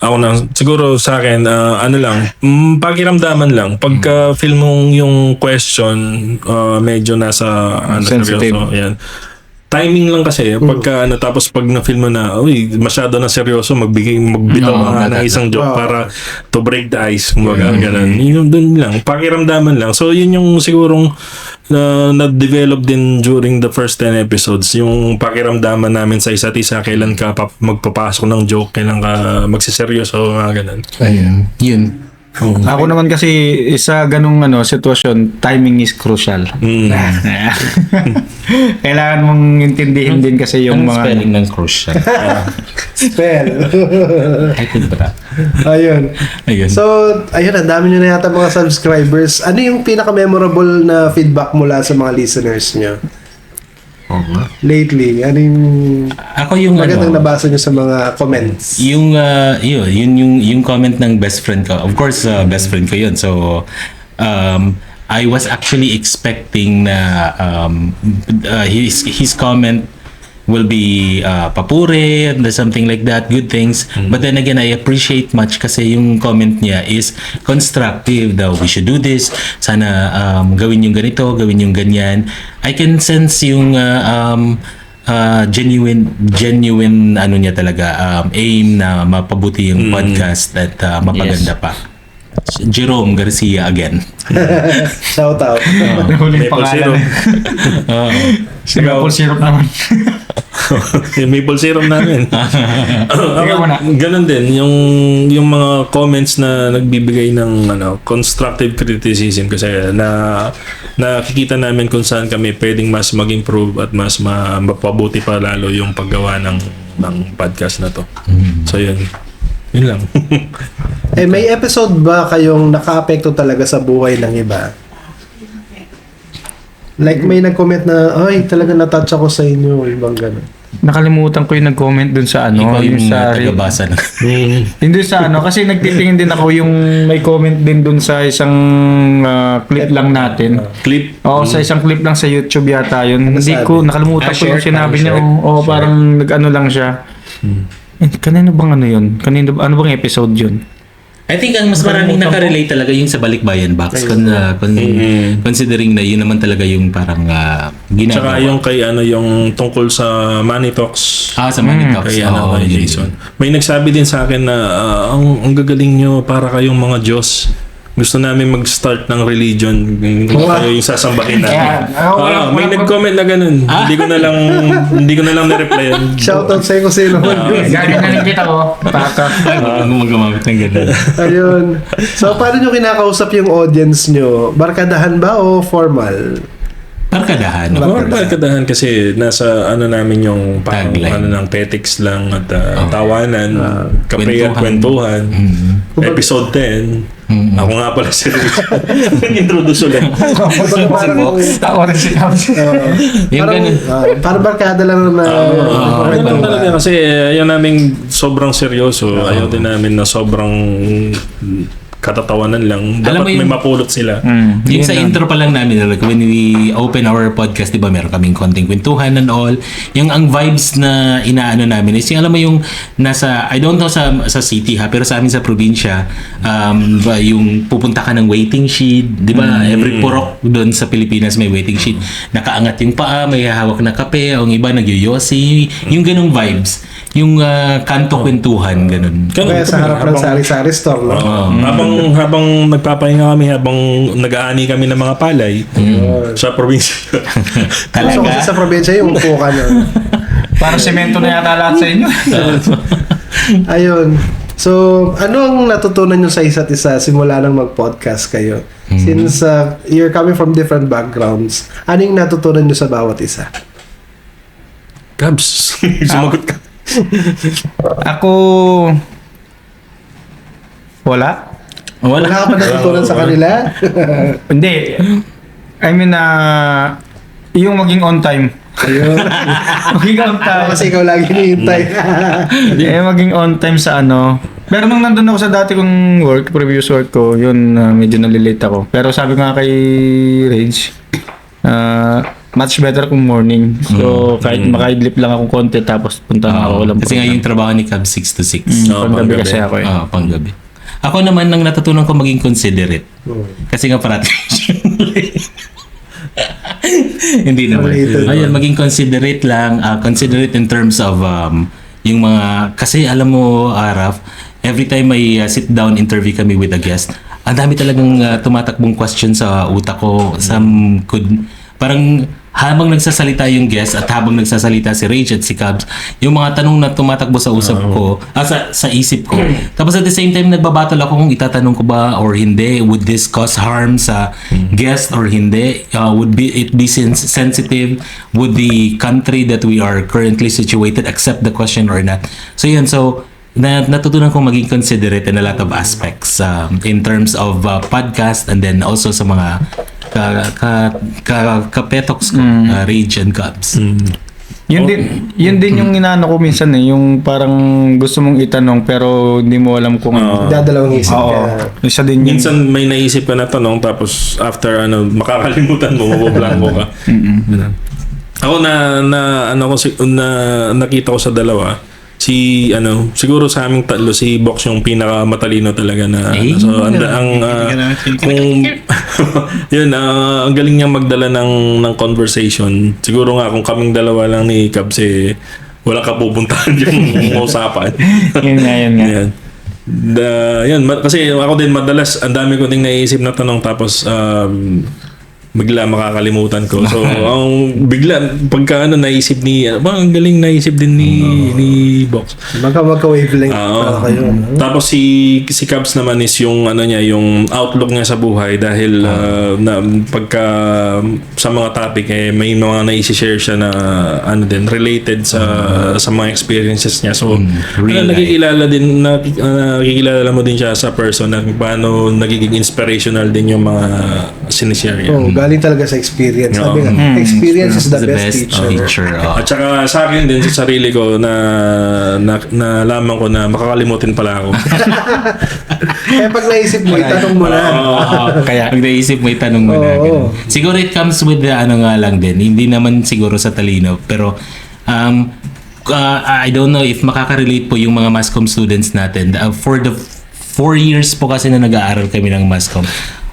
Ako na, siguro sa akin, ano lang, pakiramdaman lang. Pagka film mong yung question, medyo nasa Sensitive. seryoso. Yan. Timing lang kasi, pagka tapos pag na-film mo na, uy, masyado na seryoso, magbitaw ng isang joke para to break the ice. Ganun. Yun dun lang, pakiramdaman lang. So yun yung sigurong na-develop din during the first 10 episodes. Yung pakiramdaman namin sa isa't isa, kailan ka magpapasok ng joke, kailan ka magsiseryoso, ganun. Ayun. Yun. Ako naman kasi isa ganung sitwasyon, timing is crucial. Kailangan mong intindihin din kasi yung Anong mga spelling ng crucial? Spell. I think ba? Ayun. Ayun. So, ayun, ang dami nyo na yata mga subscribers. Ano yung pinaka-memorable na feedback mula sa mga listeners nyo? Lately, ano yung Ako yung magandang nabasa nyo sa mga comments? yung yung comment ng best friend ko. Of course, best friend ko yun. So I was actually expecting na his comment will be papuri and something like that, good things. But then again, I appreciate much kasi yung comment niya is constructive daw. We should do this. Sana gawin yung ganito, gawin yung ganyan. I can sense yung genuine ano niya talaga, aim na mapabuti yung podcast at mapaganda pa. Jerome Garcia again. Shout out. huling Maple syrup. Si Maple syrup naman. Yung maple syrup namin. Ikaw muna. Ganun din, yung mga comments na nagbibigay ng constructive criticism kasi nakikita namin kung saan kami pwedeng mas mag-improve at mas mapabuti pa lalo yung paggawa ng podcast na to. So yun lang. May episode ba kayong naka-apekto talaga sa buhay ng iba? Like may nag-comment na, ay, talaga na-touch ako sa inyo, ibang gano'n. Nakalimutan ko yung nag-comment dun sa Ikaw yung sa tagabasa na. hindi sa kasi nagtitingin din ako yung may comment din dun sa isang clip lang natin. Clip. Oo, sa isang clip lang sa YouTube yata yun. Hindi sabi? ko, nakalimutan ko yung sinabi niya. Oo, parang nag-ano lang siya. Kanino bang yun? Ano bang episode yun? I think ang mas maraming nakarelate talaga yung sa Balikbayan Box. Considering na yun naman talaga yung parang ginagawa. Tsaka yung kay yung tungkol sa Money Talks. sa Money Talks. Kay kay Jason. May nagsabi din sa akin na ang gagaling nyo, para kayong mga Diyos. Gusto namin mag-start ng religion. Kayo yung sasambahin namin. May nag-comment na ganun. Hindi ko na lang na-replyan. Shoutout sa iyo kung sino man yun. Gagawin na rin kita ko. Gumagamit ng ganun. Ayun. So, paano nyo kinakausap yung audience nyo? Barkadahan ba o formal? Barkadahan. Barkadahan kasi nasa namin yung Tagline. ng petics lang at tawanan, kape at kwentuhan. Episode 10. Ako nga pala si Richard. Nag-introduce ulit. Ako rin si Kamsi. Parang barkada lang na Ano lang talaga kasi ayaw namin sobrang seryoso. Ayaw din namin na sobrang katatawanan lang. Alam mo Dapat may mapulot sila. Yung sa intro pa lang namin, like when we open our podcast, di ba, meron kaming konting kwentuhan and all. Yung ang vibes na inaano namin is yung, alam mo yung nasa, I don't know sa city pero sa amin sa probinsya, yung pupunta ka ng waiting sheet, di ba? Every purok doon sa Pilipinas may waiting sheet. Nakaangat yung paa, may hawak na kape, ang iba nagyoyosi. Yung ganung vibes. Yung kanto kwentuhan, ganun. kaya sa harap ng sari-sari store, no? Habang nagpapahinga kami, habang nag-aani kami ng mga palay sa probinsya. So, kasi sa probinsya yung upo ka na. Parang semento na yata lahat sa inyo. Ayun. So, ano ang natutunan nyo sa isa't isa simula nang mag-podcast kayo? Since you're coming from different backgrounds, ano yung natutunan nyo sa bawat isa? Gabs, sumagot ka. Ako... Wala Wala ka pa natutunan sa kanila? Hindi. I mean, yung maging on time. Ayun. Maging on time. Kasi ikaw lagi hinihintay. Maging on time sa Pero nung nandun ako sa dati kong previous work ko, yun, medyo nalilate ako. Pero sabi nga kay Rage, much better kung morning. So, kahit makaidlip lang ako konti tapos punta na ako. Walang Kasi nga yung trabaho ni Cab 6 to 6. panggabi kasi ako eh. Panggabi. Ako naman, nang natutunan ko maging considerate. Kasi nga parati hindi naman. Ayun, maging considerate lang. Considerate in terms of yung mga... Kasi alam mo, Araf, every time may sit down interview kami with a guest, ang dami talagang tumatakbong question sa utak ko. Some could... Parang habang nagsasalita yung guest at habang nagsasalita si Rage at si Cabs, yung mga tanong na tumatakbo sa usap ko, sa isip ko. Tapos at the same time, nagbabattle ako kung itatanong ko ba or hindi. Would this cause harm sa guest or hindi? Would it be sensitive? Would the country that we are currently situated accept the question or not? So yun, natutunan kong maging considerate in a lot of aspects in terms of podcast and then also sa mga kapetoks ko, Rage and Cubs. Yun din yung inaano ko minsan yung parang gusto mong itanong pero hindi mo alam kung Dadalawang isip ka. Isa din yun. Minsan may naisip ka na tanong tapos after makakalimutan mo, mabablanko ka. Ako nakita ko sa dalawa, siguro sa aming tatlo, si Box yung pinakamatalino talaga na ang galing niyang magdala ng conversation. Siguro nga kung kaming dalawa lang ni Cabs walang kapupuntahan yung usapan. Yun nga. Yan, kasi ako din madalas ang dami ko ding naiisip na tanong tapos bigla makakalimutan ko. So, bigla pagka naisip ang galing naisip din ni Box. Magka-wavelength para kayo. Tapos si Cabs naman is yung yung outlook niya sa buhay dahil pagka sa mga topic may mga naisi-share siya na related sa mga experiences niya. So, nakikilala mo din siya sa person na paano nagiging inspirational din yung mga sinishare niya. Galing talaga sa experience. Sabi nga, experience is the best teacher. At saka sa akin din, sa sarili ko, nalaman ko na makakalimutin pala ako. Kaya pag naisip mo, itanong mo na. Kaya pag naisip mo, itanong mo na. Siguro it comes with the nga lang din. Hindi naman siguro sa talino. Pero, I don't know if makaka-relate po yung mga Masscom students natin. For the 4 years po kasi na nag-aaral kami ng Masscom,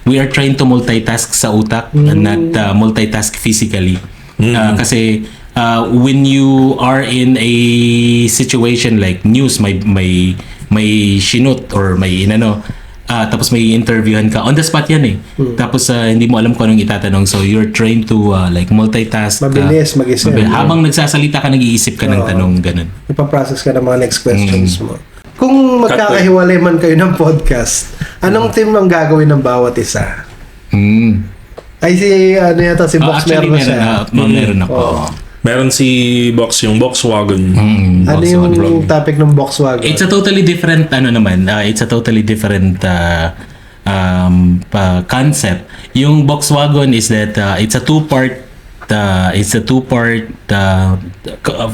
we are trying to multitask sa utak and not multitask physically. Kasi when you are in a situation like news, may shinut or may tapos may interviewhan ka, on the spot yan tapos hindi mo alam kung anong itatanong, so you're trained to like multitask. Mabilis mag-isip. Habang nagsasalita ka, nag-iisip ka ng tanong, ganun. Ipaprocess ka ng mga next questions mo. Kung magkakahiwalay man kayo ng podcast, anong team ang gagawin ng bawat isa? Ay si Box Actually, meron na siya. Meron ako. Meron si Box, yung Volkswagen. Ano yung topic ng Volkswagen? It's a totally different it's a totally different concept. Yung Volkswagen is that it's a two-part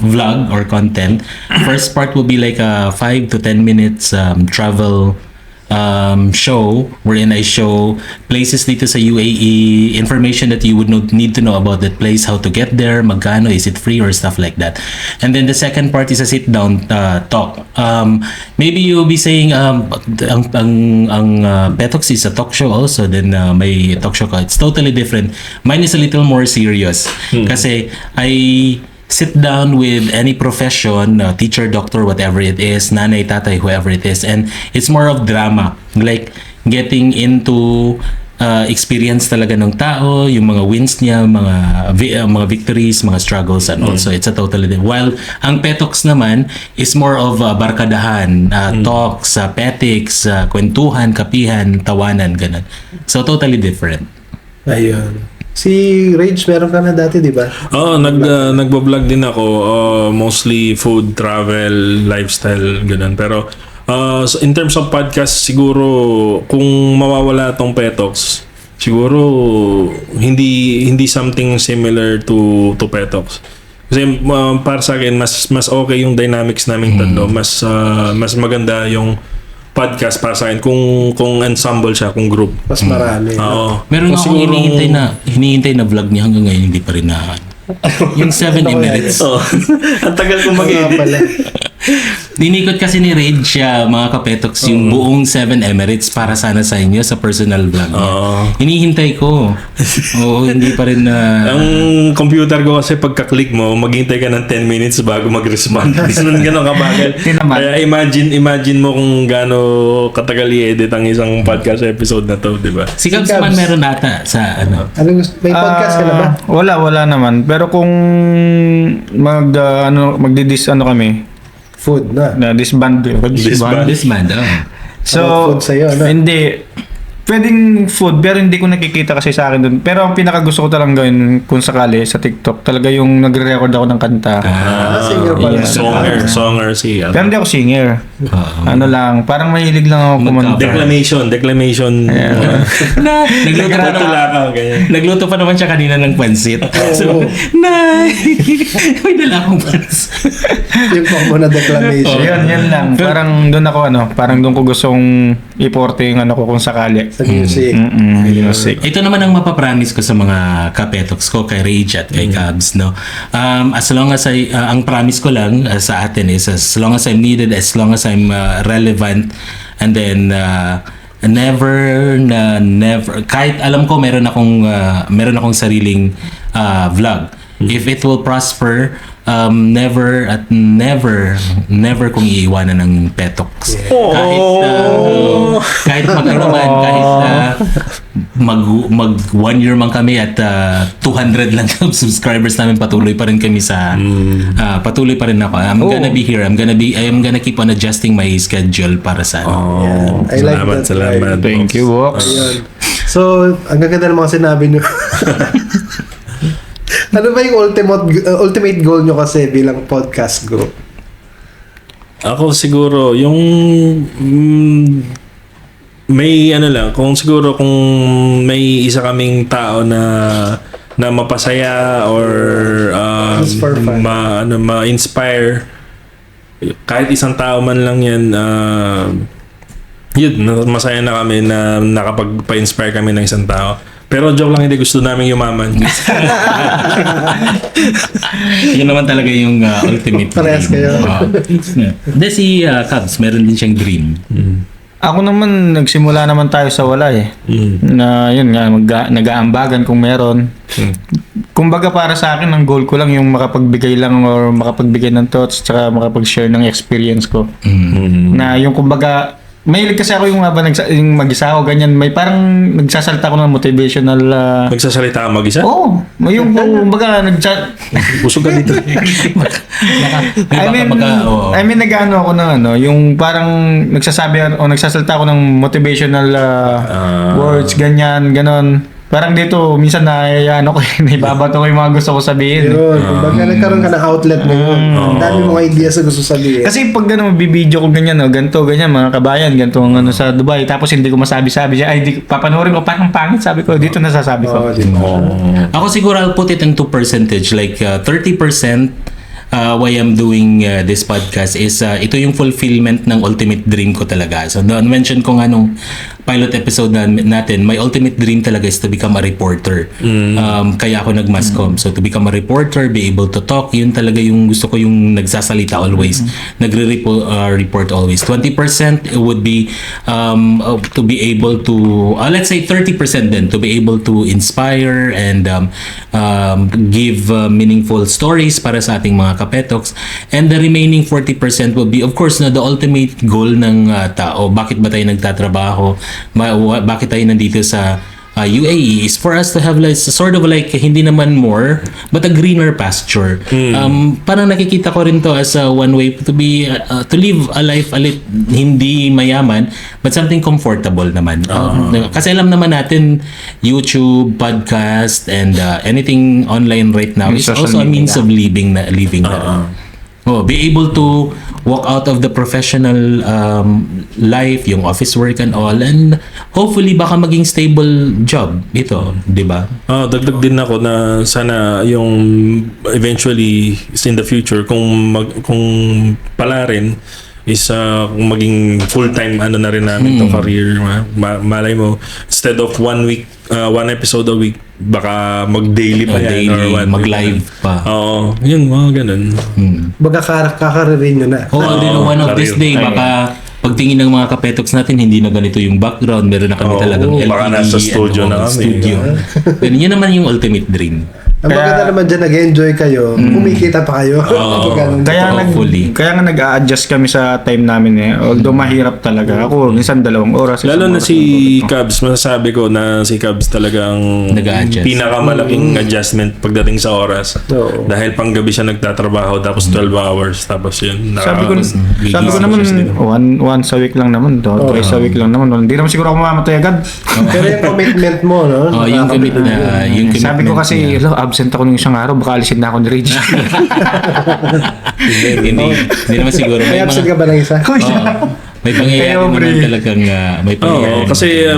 vlog or content. First part will be like a 5 to 10 minutes travel show wherein I show places dito sa UAE, information that you would need to know about that place, how to get there, magkano, is it free or stuff like that. And then the second part is a sit down talk. Maybe you'll be saying ang Petox is a talk show also, then may talk show ka. It's totally different. Mine is a little more serious kasi I sit down with any profession, teacher, doctor, whatever it is, nanay, tatay, whoever it is, and it's more of drama, like getting into experience talaga ng tao, yung mga wins niya, mga victories, mga struggles, and also it's a totally different. While ang Petox naman is more of barkadahan, talks, petics, kwentuhan, kapihan, tawanan, ganun. So totally different. Ayun. Si Rage, meron ka na dati, di ba? Nagbablog din ako. Mostly food, travel, lifestyle, ganun. Pero in terms of podcast, siguro kung mawawala tong Petox, siguro hindi something similar to Petox. Kasi para sa akin, mas okay yung dynamics naming tatlo. Mas maganda yung podcast para sa akin kung ensemble siya, kung group. Mas marami. Oo. Meron Kung akong sigurong- hinihintay na vlog niya hanggang ngayon hindi pa rin na yung 7 Emirates. Oo. Ang tagal kong mag-edit. pala. Dinikot kasi ni Raid siya, mga kapetoks, yung buong 7 Emirates para sana sa inyo sa personal vlog niya. Oo. Hinihintay ko. Oo, hindi pa rin na... Ang computer ko kasi pagka-click mo, maghintay ka ng 10 minutes bago mag-respond. Ganun kabagal. Tinaman. Kaya imagine mo kung gaano katagal i-edit ang isang podcast episode na to, di ba? Si Cubs Si Cubs. man meron ata sa ano. May podcast ka na ba? Wala naman. Pero kung magdi-dis kami, Food na. na disband. Disband. This man, oh. So, About food sa'yo, ano? hindi. Pwedeng food, pero hindi ko nakikita kasi sa akin dun. Pero ang pinaka gusto ko talagang gawin kung sakali sa TikTok, talaga yung nagre-record ako ng kanta. Singer pala. Yeah. Songer si Pero hindi ako singer. Ano lang, parang mahilig lang ako kumanta. Declamation. Nagluto pa naman. Tulaka, ganyan. Nagluto pa naman siya kanina ng pansit. So, Nay! May dala akong pansit. Yung pang mo na declamation. Yan lang. Parang doon ako parang doon ko gustong iporte yung ko kung sakali. Sa music. Music. Ito naman ang mapapromise ko sa mga kapetoks ko, kay Rage at kay Cubs, no? As long as ang promise ko lang sa atin is as long as I'm needed, as long as I'm relevant, and then never kahit alam ko meron akong sariling vlog. If it will prosper, never kong iiwanan ng petoks. Kahit magano man, kahit mag 1 year man kami at 200 lang ang subscribers namin, patuloy pa rin kami sa patuloy pa rin ako. I'm gonna be here. I am gonna keep on adjusting my schedule para sa I like that. Salamat. Thank you, Vox. Ayun. So, ang gaganda ng mga sinabi nyo. Ano ba yung ultimate goal nyo kasi bilang podcast group? Ako siguro, yung may kung may isa kaming tao na mapasaya or Just for fun. ma-inspire, kahit isang tao man lang yan, yun, masaya na kami na nakapagpa-inspire kami ng isang tao. Pero joke lang, hindi gusto namin yumaman. Yun naman talaga yung ultimate Parehas dream. kayo. Hindi, si Cubs, meron din siyang dream. Ako naman, nagsimula naman tayo sa wala Na yun nga, nag-aambagan kung meron. Kumbaga para sa akin, ang goal ko lang yung makapagbigay lang or makapagbigay ng thoughts tsaka makapag-share ng experience ko. Na yung kumbaga, mahilig kasi ako yung yung mag-isa ako, ganyan. May parang nagsasalita ko ng motivational... Magsasalita ka mag-isa? Oo. Yung kumbaga, Busog ka dito. I mean, nag-ano ako ng yung parang nagsasabi o nagsasalita ako ng motivational words, ganyan, ganon. Parang dito, minsan naibabato ko yung mga gusto ko sabihin. Yun. Kumbaga nagkaroon ka ng outlet mo yun. Ang dami mong ideas na gusto sabihin. Kasi pag bibideo ko ganyan, ganito, ganyan, mga kabayan, ganito ang sa Dubai. Tapos hindi ko masabi-sabi siya, papanoorin ko, parang pangit, sabi ko, dito nasasabi ko. Ako siguro I'll put it into percentage, like 30% why I'm doing this podcast is ito yung fulfillment ng ultimate dream ko talaga. So, mention ko nga nung pilot episode natin, my ultimate dream talaga is to become a reporter. Kaya ako nag-masscom. So, to become a reporter, be able to talk, yun talaga yung gusto ko, yung nagsasalita always. Nagre-report always. 20% would be to be able to, let's say 30% then, to be able to inspire and give meaningful stories para sa ating mga kapetoks. And the remaining 40% will be, of course, the ultimate goal ng tao. Bakit ba tayo nagtatrabaho? Bakit tayo nandito sa UAE is for us to have like sort of like hindi naman more but a greener pasture. Parang nakikita ko rin to as one way to be to live a life hindi mayaman but something comfortable naman. Kasi alam naman natin YouTube, podcast and anything online right now is also a means of living na. Be able to walk out of the professional life, yung office work and all, and hopefully baka maging stable job ito, di ba? Dagdag din ako na sana yung eventually in the future kung pala rin is maging full-time ano na rin namin to career. Malay mo, instead of 1 week, 1 episode a week, baka mag-daily pa yan. Daily, or mag-live pa. Oo, yun, mga ganun. Baga kakaririn nyo na. One of this day, baka pagtingin ng mga kapetoks natin, hindi na ganito yung background. Meron na kami talagang LED. Baka nasa studio na kami. Studio. Ganun, yun naman yung ultimate dream. Ang maganda naman dyan, nag-enjoy kayo, kumikita pa kayo. Ganun. Kaya nga nag-a-adjust kami sa time namin eh. Although mahirap talaga. Ako, minsan 2 oras. Lalo na oras si Cubs, masasabi ko na si Cubs talagang Nag-a-adjust. pinakamalaking adjustment pagdating sa oras. Oo. Dahil panggabi siya nagtatrabaho, tapos 12 hours, tapos yun. Sabi ko naman, once a week lang naman. Twice a week lang naman. Hindi naman siguro ako mamamatay agad. Pero yung commitment mo, no? Yung commitment. Sabi ko kasi, absent ako ng isang araw, baka alisin na ako ni Rage. Hindi naman siguro. May absent ka ba ng isa? May pangyayari naman talagang may pangyayari. Kasi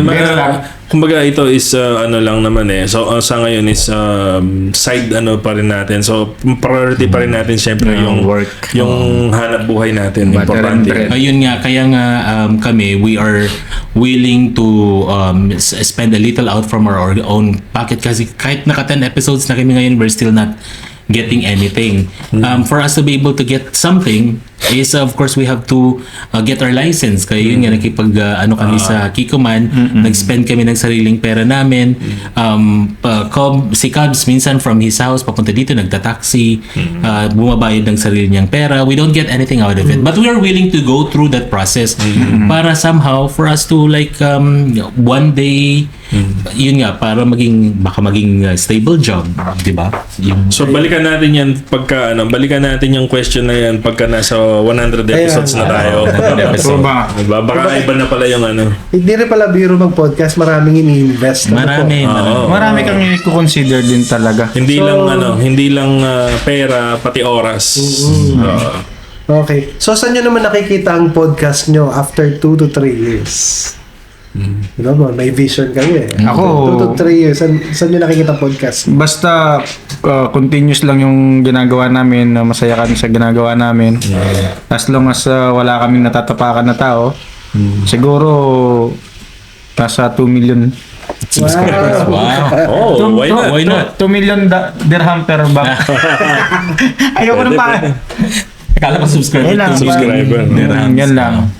kumbaga ito is ano lang naman eh. So sa ngayon is side ano pa rin natin. So priority pa rin natin syempre yung work. Yung hanap buhay natin. Importante. Ayun nga, kaya nga kami, we are willing to spend a little out from our own pocket kasi kahit naka 10 episodes na kami ngayon, we're still not getting anything. For us to be able to get something is of course we have to get our license. Kaya yun nga, nakipag kami sa Kikoman, nag-spend kami ng sariling pera namin. Si Cubs minsan from his house papunta dito nagta-taxi, bumabayad ng sarili niyang pera. We don't get anything out of it, but we are willing to go through that process para somehow for us to like one day yun nga, para baka maging stable job, di ba? So balikan natin yan pagka balikan natin yung question na yan pagka nasa 100 episodes na tayo. Diba? Baka iba na pala yung ano. Hindi rin pala biro mag-podcast, maraming ini-invest. Marami kang i-consider din talaga. Hindi lang pera, pati oras. Okay. So, saan nyo naman nakikita ang podcast nyo after 2 to 3 years? Diba ba? May vision kayo eh. Ako, 2 to 3 years. Saan nyo nakikita podcast? Basta continuous lang yung ginagawa namin, masaya kami sa ginagawa namin. As long as wala kaming natatapakan na tao, siguro nasa 2 million subscribers. Wow. Why not? 2 million dirham per bag. Ayoko na pa. Akala ko subscriber. Yan lang.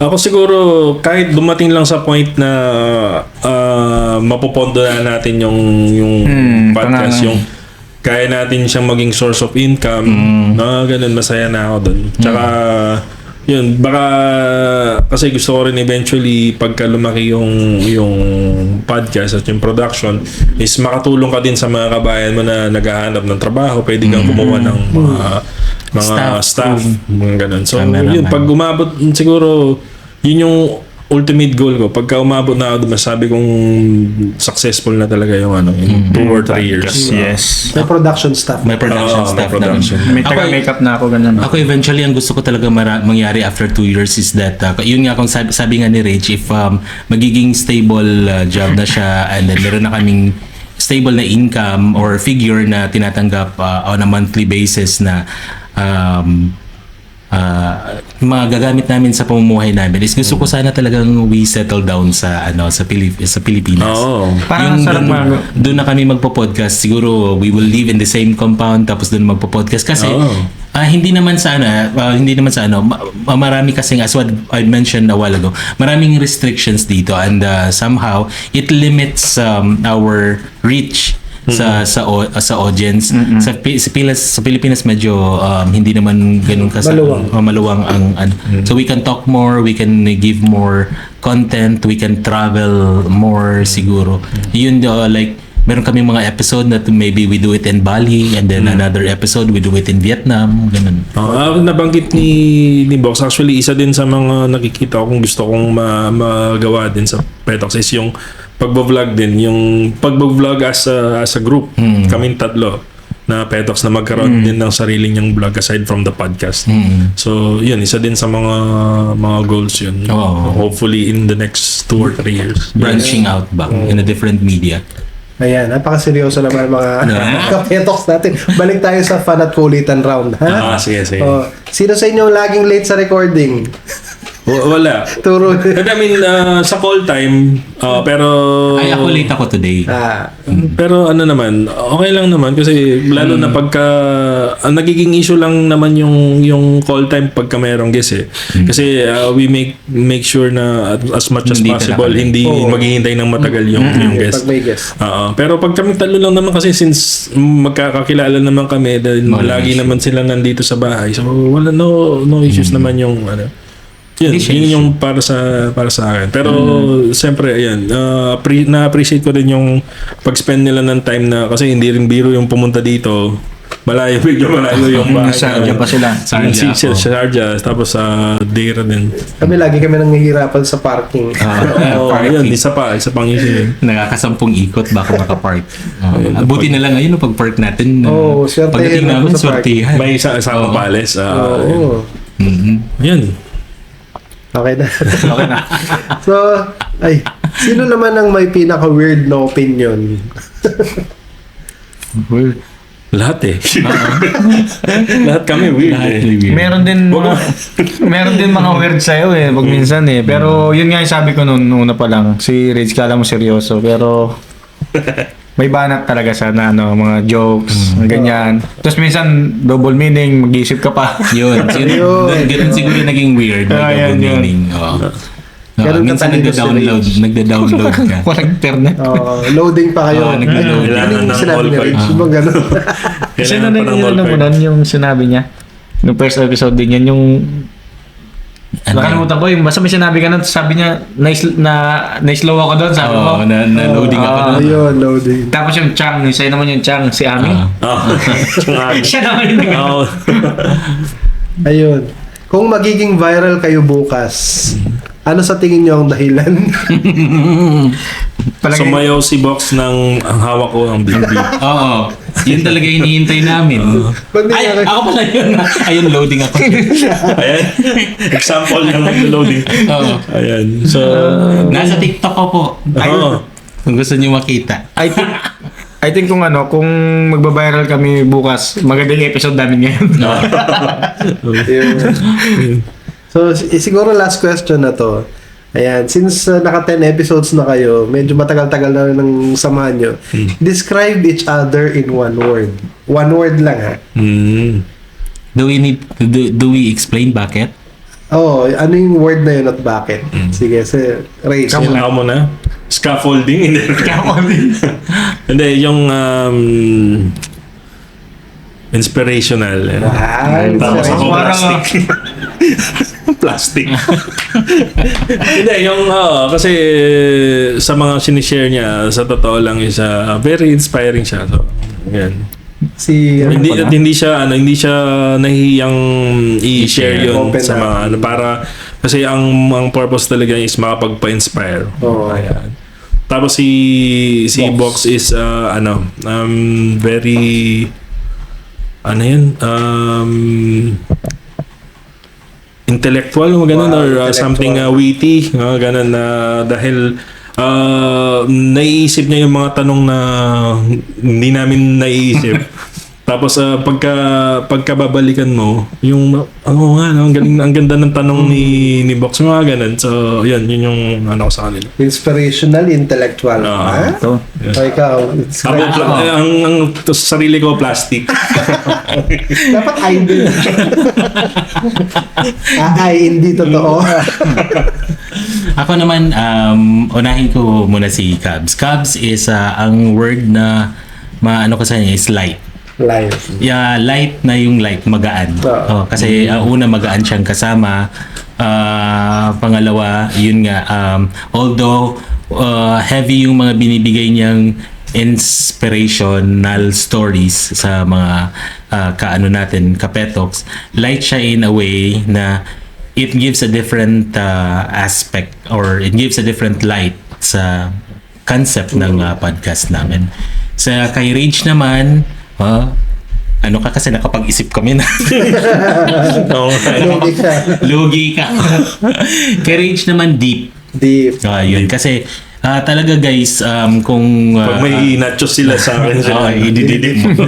Ako siguro kahit dumating lang sa point na mapopondo na natin yung podcast, yung kaya natin siyang maging source of income, ganun, masaya na ako dun. Tsaka yun, baka kasi gusto ko rin eventually pagka lumaki yung podcast at yung production is makatulong ka din sa mga kabayan mo na naghahanap ng trabaho, pwede kang kumuha ng mga staff, mga ganun. So yun, pag umabot siguro yun yung ultimate goal ko. Pagka umabot na ako, masabi kong successful na talaga yung in 2 or 3 years. Yes. May production staff. May production staff na rin. May taga-makeup na ako, ganun. Ako eventually, ang gusto ko talaga mangyari after 2 years is that, yun nga kung sabi nga ni Rach, if magiging stable job na siya and then meron na kaming stable na income or figure na tinatanggap on a monthly basis na magagamit namin sa pamumuhay namin is gusto ko sana talagang we settle down sa Pilipinas. Parang doon na kami magpo-podcast. Siguro we will live in the same compound tapos doon magpo-podcast kasi hindi naman sa marami kasing, as what I mentioned a while ago, maraming restrictions dito and somehow it limits our reach sa audience. Sa Pilipinas medyo hindi naman ganun maluwang ang so we can talk more, we can give more content, we can travel more siguro. Yun like meron kaming mga episode na maybe we do it in Bali and then another episode we do it in Vietnam, ganun. Nabanggit ni Box, actually isa din sa mga nakikita ko kung gusto kong magawa din sa Petox is yung pagbo-vlog din, yung pagbo-vlog as a group, kaming tatlo na Petox na magkaroon din ng sarili niyang vlog aside from the podcast. So, yun, isa din sa mga goals yun. Hopefully in the next 2 or 3 years. Branching out ba in a different media. Ayan, napakaseryoso naman mga kapetoks natin. Balik tayo sa fun at kulitan round, ha? Sige. Oh, sino sa inyo laging late sa recording? Wala. Turo. I mean, sa call time, pero... Ay, ako late ako today. Pero ano naman, okay lang naman kasi lalo na pagka ang nagiging issue lang naman yung call time pagka mayroong guest eh. Kasi we make sure na as much as Hindi possible talaga. hindi maghihintay ng matagal yung guest. Pag may guest. Pero pag kami talo lang naman kasi since magkakakilala naman kami dahil lagi naman sila nandito sa bahay. So wala no issues naman yung ano. Yun yung para sa akin. Pero siyempre ayan, na-appreciate ko din yung pag-spend nila ng time na kasi hindi rin biro yung pumunta dito. Medyo malayo yung bahay. Sharjah pa sila. Sharjah. Tapos sa Deira din. Lagi kami nanghihirapan sa parking. Yun, isa pang issue. Nakakasampung ikot baka makapark. Buti na lang ngayon pag-park natin. swertihan Pagdating ako namin, sa park. swertihan. May isang pales. Oo. Yan. Okay na. So, sino naman ang may pinaka-weird na opinion? Lahat eh. Lahat kami weird Lahat eh. weird. Meron din mga weird sa'yo eh, pag minsan eh. Pero yun nga yung sabi ko noon una pa lang. Si Rage, kala mo seryoso. Pero may banat talaga sa mga jokes, ganyan. Tapos minsan, double meaning, mag-iisip ka pa. Yun siguro naging weird. May Yan, double yun. meaning. Ganun Minsan katalino si nagda-download ka. Walang internet. Loading pa kayo. Naglo-load. Ano yung sinabi ni Rich? Yung ganun. Sino na mo nun yung sinabi niya? Yung first episode din yan, yung... Nakalimutan ko yung basta may sinabi ka nun, sabi niya, na-slow ako doon, sabi mo. Na-loading ako doon. Yun, loading. Tapos yung Chang, yung sa'yo naman yung Chang, si Ami. Siya naman yung Ayun. Kung magiging viral kayo bukas, ano sa tingin nyo ang dahilan? Sumayaw si Box ng ang hawak ko ang BB. Oo. Yun talaga hinihintay namin. Ay, ako pala yun. Ayun, loading ako. Ayan. Example ng loading. Oo. Ayan. So, Nasa TikTok ko po. oo. Kung gusto niyo makita. I think kung magbabiral kami bukas, magandang episode namin ngayon. So, siguro last question na to. Ayan, since naka 10 episodes na kayo, medyo matagal-tagal na ng samahan nyo. Describe each other in one word. One word lang, ha? Do we explain bakit? Ano yung word na yun at bakit? Sige, Ray. Ako muna. Scaffolding. Hindi, yung inspirational. Tapos ako plastic. Plastic. Hindi, yung kasi sa mga sinishare niya, sa totoo lang is very inspiring siya. So, yan. Hindi siya nahihiyang i-share yun Open sa mga para kasi ang purpose talaga is makapagpa-inspire. Ayan. Tapos si Box is very intellectual o ganun, or something witty, ganun na dahil naiisip niya yung mga tanong na hindi namin naiisip. Tapos pagkababalikan mo, yung ang galing, ang ganda ng tanong ni Box, mga ganun. So, yun yung ko sa kanila. Inspirational, intellectual. Ito. Ikaw, ang sarili ko plastic. dapat idol. Hindi totoo. Ako naman, unahin ko muna si Cubs. Cubs is ang word na maano ko sa niya is light. Life. Yeah, light na yung light, magaan. Kasi una magaan siyang kasama. Pangalawa, yun nga, although heavy yung mga binibigay niyang inspirational stories sa mga kapetoks, light siya in a way na it gives a different aspect, or it gives a different light sa concept ng podcast namin. Sa kay Rage naman, kasi nakapag-isip kami na. Logi ka. Lugi ka. Kay Rage naman deep. Deep. Yun kasi Talaga guys, kung Pag may nachos sila sa akin, idididip mo.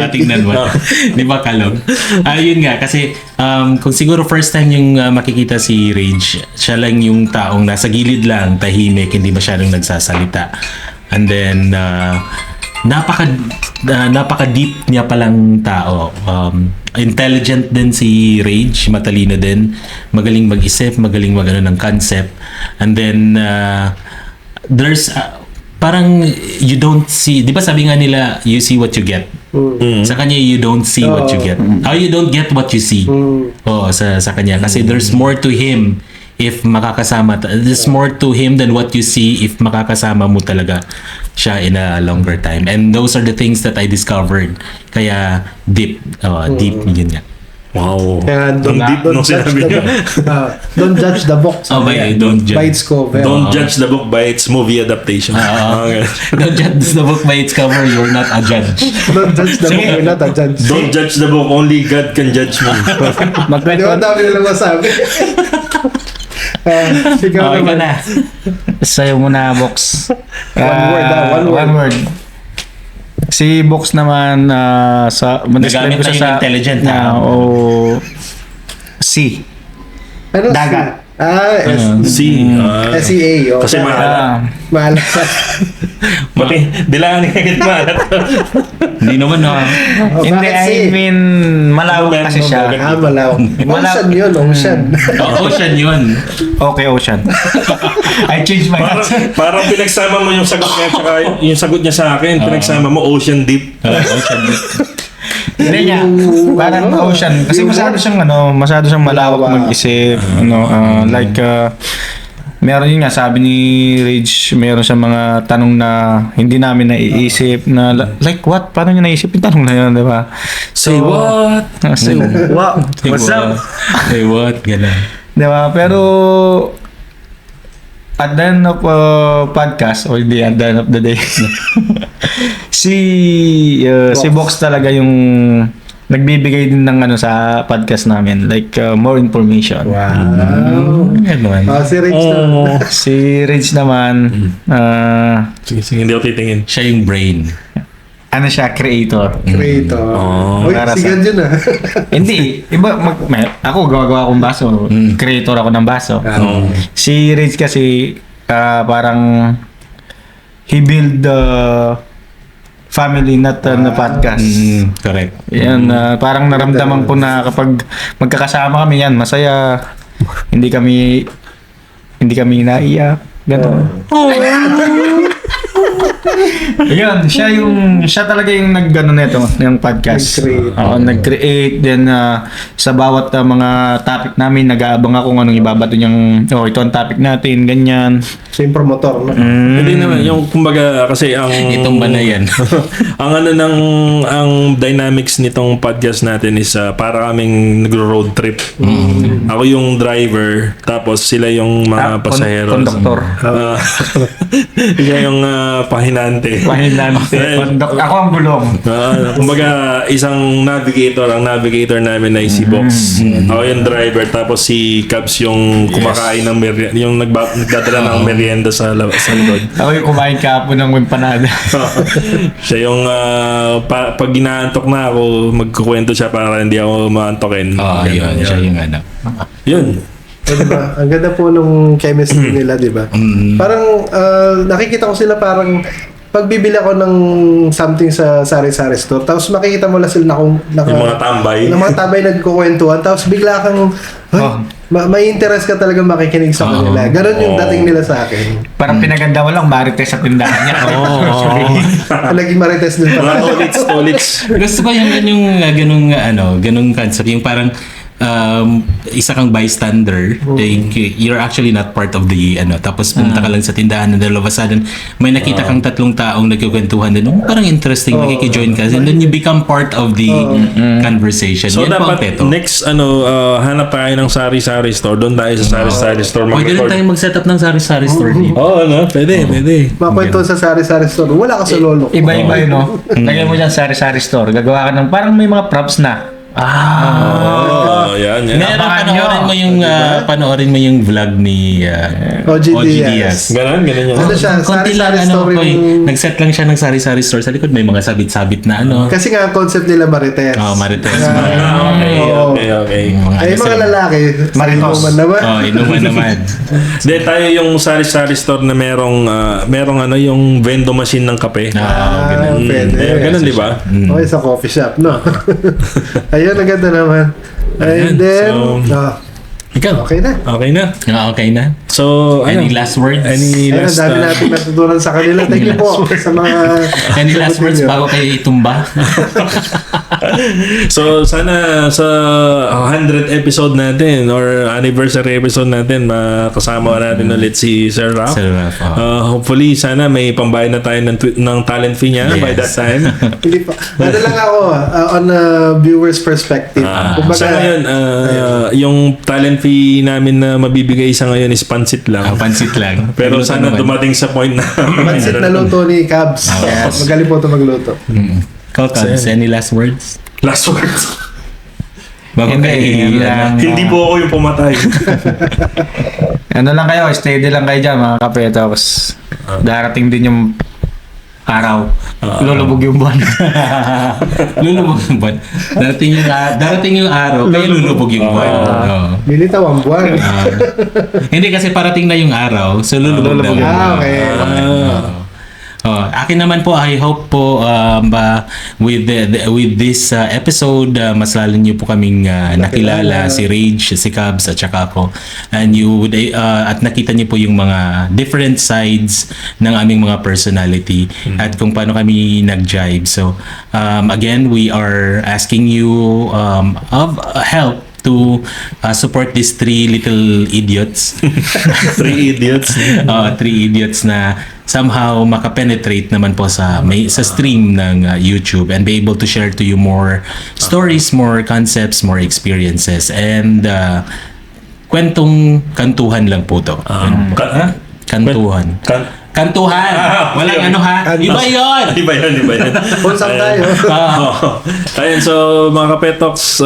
Tingnan mo. Di ba kalog? Yun nga, kasi kung siguro first time yung makikita si Rage, siya lang yung taong nasa gilid lang, tahimik, hindi masyadong nagsasalita. And then, napaka-deep niya palang tao. Intelligent din si Rage, matalino din, magaling mag-isip, magaling mag-ano ng concept. And then, there's parang you don't see, di ba sabi nga nila, you see what you get. Sa kanya, you don't see what you get. You don't get what you see. Sa kanya. Kasi there's more to him if makakasama. There's more to him than what you see if makakasama mo talaga siya in a longer time. And those are the things that I discovered. Kaya deep. Deep yun nga. Wow. Kaya Ang deep nung sinabi niya. Don't judge the book. Don't judge. By its cover. Don't judge the book by its movie adaptation. Okay. Don't judge the book by its cover. You're not a judge. Don't judge the book. You're not a judge. Don't judge the book. Only God can judge me. Di ba dami nilang masabi? Ikaw Okay ka naman. na. Sa'yo muna, Box. One word. Si Box naman, Nagamit na yung intelligent, ha? C. Ano? Dagat. See. SEA. Kasi Maalat. Mati, dilaan ni agad maalat. Hindi naman Hindi, I mean, malawak kasi siya. Malawak. Ocean yun, ocean. Ocean yun. Okay, Ocean. I changed my answer. Parang pinagsama mo yung sagot niya tsaka yung sagot niya sa akin, pinagsama mo Ocean Deep. Ocean deep. Hindi niya. Parang Ocean. Kasi masyado siyang malawak mag-isip. Meron yun nga, sabi ni Rage, meron siyang mga tanong na hindi namin naiisip na like what? Paano niya naisip yung tanong na yun, di ba? Say what? Say what? What's up? Say what? Gano'n. Di ba? Pero at the end of podcast or the at the end of the day si Box talaga yung nagbibigay din ng sa podcast namin, like more information. Wow. Si Rich naman. Si Rich naman Sige, hindi ako titingin. Siya yung brain. siya, creator. Creator. Uy, sigan yun Hindi, iba ako gawa akong baso. Creator ako ng baso. Si Rich kasi parang he build the family, not na podcast. Correct. Yan, parang naramdaman ko na kapag magkakasama kami yan, masaya. Hindi kami naiyak. Ganun. Ayun, siya talaga yung nag-ano nito, yung podcast. Nag-create. Then, sa bawat mga topic namin, nag-aabang ako kung anong ibabato niyang, ito ang topic natin, ganyan. Siya yung promotor, no? Hindi naman, yung kumbaga, kasi ang... Itong ba na yan? ang dynamics nitong podcast natin is para kaming nagro-road trip. Ako yung driver, tapos sila yung mga pasahero. Conductor. Siya yung pahinante. Ako ang gulong. Kumbaga, isang navigator. Ang navigator namin ay si Box. Ako yung driver. Tapos si Cabs yung kumakain ng merienda. Yung nagdadala ng merienda sa likod. Ako yung kumain kahapon ng empanada. Siya yung pag ginaantok na ako, magkukwento siya para hindi ako maantokin. Yun. Siya yung Yun. Diba? Ang ganda po nung chemistry nila, di ba? Parang nakikita ko sila parang pagbibili ako ng something sa sari-sari store, tapos makikita mo lang sila yung mga tambay nagkukwentuhan, tapos bigla kang may interest ka talaga makikinig sa kanila. Ganon yung dating nila sa akin. Parang pinaganda mo lang marites sa tindahan niya. Naging marites din pala. Tolits. Gusto ko yung ganung concept. Yung parang isa kang bystander, you're actually not part of the tapos pumunta ka lang sa tindahan and then all of a sudden may nakita kang tatlong taong nagkukwentuhan din, parang interesting, makikijoin ka and then you become part of the conversation. So yan dapat next hanap tayo ng sari-sari store, doon tayo sa sari-sari store pwede rin tayo mag-set up ng sari-sari store dito. Pwede Makwento sa sari-sari store, wala ka sa lolo. Iba-iba yun, no? Lagyan mo dyan sari-sari store, gagawa ka ng parang may mga props na. Yan. Meron, panoorin mo yung vlog ni OG OG Diaz. Diaz. Ganun yan. Ano siya? Konti lang, Sari-sari story nag-set lang siya ng sari-sari store sa likod. May mga sabit-sabit na Kasi nga, ang concept nila Marites. Marites. Okay. Ay, mga lalaki. Maritos. Inuman naman. Inuman naman. Hindi, tayo yung sari-sari store na merong yung vendo machine ng kape. Pwede. Ganun, di ba? Okay, sa coffee shop, no? Ayun, ang ganda naman. And then, Ikaw? okay na. Okay na. Okay na. So, Any last words? Any Ayun, ang last... dami natin natutunan sa kanila. Thank you po sa mga... Any last words bago kayo itumba? So, sana sa 100th episode natin or anniversary episode natin, makasama natin ulit si Sir Ralph. Sir Ralph, Hopefully, sana may pambayad na tayo ng talent fee niya by that time. Hindi pa. Ano lang ako, on a viewer's perspective. Sa ngayon, yung talent fee namin na mabibigay sa ngayon is pansit lang. Pansit lang. Pero sana dumating sa point na... Pansit na luto ni Cabs. Magaling po ito magluto. Ikaw, Cabs, any last words? Last words. Bago Hindi, kayo Hindi po ako yung pumatay. Ano lang kayo, steady lang kayo dyan mga kapetoks. Darating din yung araw. Lulubog yung buwan. Lulubog yung buwan. Darating yung araw, kaya lulubog yung buwan. Minitaw ang buwan. Hindi kasi parating na yung araw, so lulubog na yung buwan. Okay. Akin naman po, I hope po with this episode, mas lalo niyo po kaming nakilala, si Rage, si Cabs, at saka ako. And you would, at nakita niyo po yung mga different sides ng aming mga personality at kung paano kami nag-jive. So, again, we are asking you of help to support these three little idiots. Three idiots. Three idiots na somehow makapenetrate naman po sa stream ng YouTube and be able to share to you more stories, more concepts, more experiences, and kantuhan lang po to. Kantuhan. Kantuhan! Walang ano ha? Iba yun! Iba yun. Pulsang tayo. Ayun, so mga kapetoks,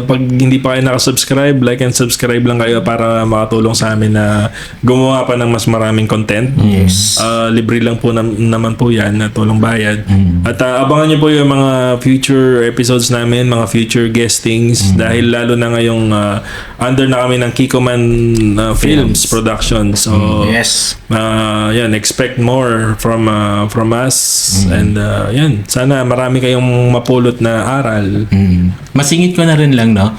pag hindi pa kayo nakasubscribe, like and subscribe lang kayo para makatulong sa amin na gumawa pa ng mas maraming content. Yes. Libre lang po naman po yan, tulong bayad. At abangan nyo po yung mga future episodes namin, mga future guestings, dahil lalo na ngayong under na kami ng Kiko Man Films Production. So, Yes. yan, expect more from us, and yan, sana marami kayong mapulot na aral. Masingit ko na rin lang, no?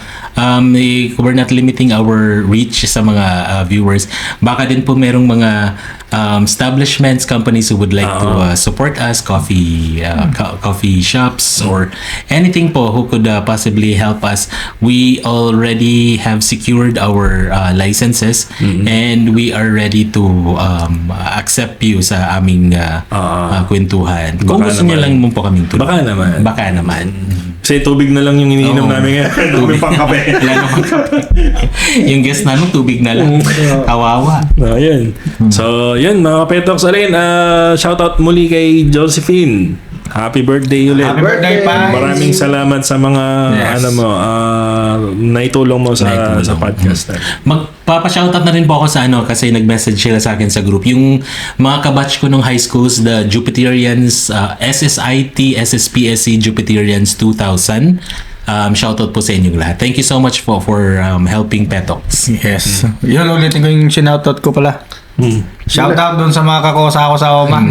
We're not limiting our reach sa mga viewers. Baka din po merong mga establishments, companies who would like to support us, coffee shops or anything po who could possibly help us. We already have secured our licenses and we are ready to accept you sa aming kwentuhan. Kung Baka gusto niyo naman. lang mo po kaming tulungan. Baka naman. Baka naman. Kasi tubig na lang yung iniinom namin ngayon. Tubig pang kape. Yung guest namin, tubig na lang. Kawawa. Yun. So, yun mga kapetoks. Alin, shoutout muli kay Josephine. Happy birthday ulit. Happy birthday, pa. Maraming salamat sa mga naitulong mo sa podcast. Magpapa-shoutout na rin po ako sa kasi nag-message sila sa akin sa group. Yung mga kabatch ko nung high schools, the Jupiterians, SSIT, SSPSC Jupiterians 2000. Shoutout po sa inyong lahat. Thank you so much po for helping Petox. Yes. Yun, ulitin ko yung sinoutout ko pala. Shoutout dun sa mga kakosa ko sa Oma.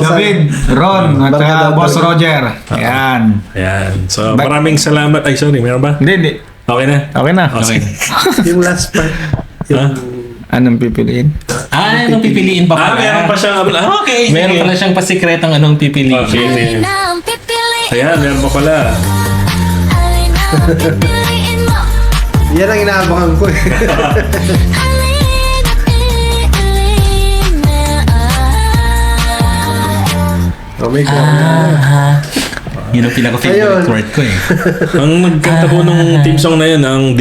David, Ron, at saka Boss Roger. Ayan. Ayan. So, maraming salamat. Ay, sorry. Meron ba? Hindi. Okay na? Okay na. Okay. Yung last part. Anong pipiliin? Anong pipiliin pa pala? Meron pa siyang... Okay. Meron pala siyang pasikretong anong pipiliin. Okay. Ayan, meron pa pala. Yan ang inaabangan ko eh. Oh my God. Yun ang pinaka-favorite Ayun. word ko eh. Ang nagkanta po nung team song na yun, ang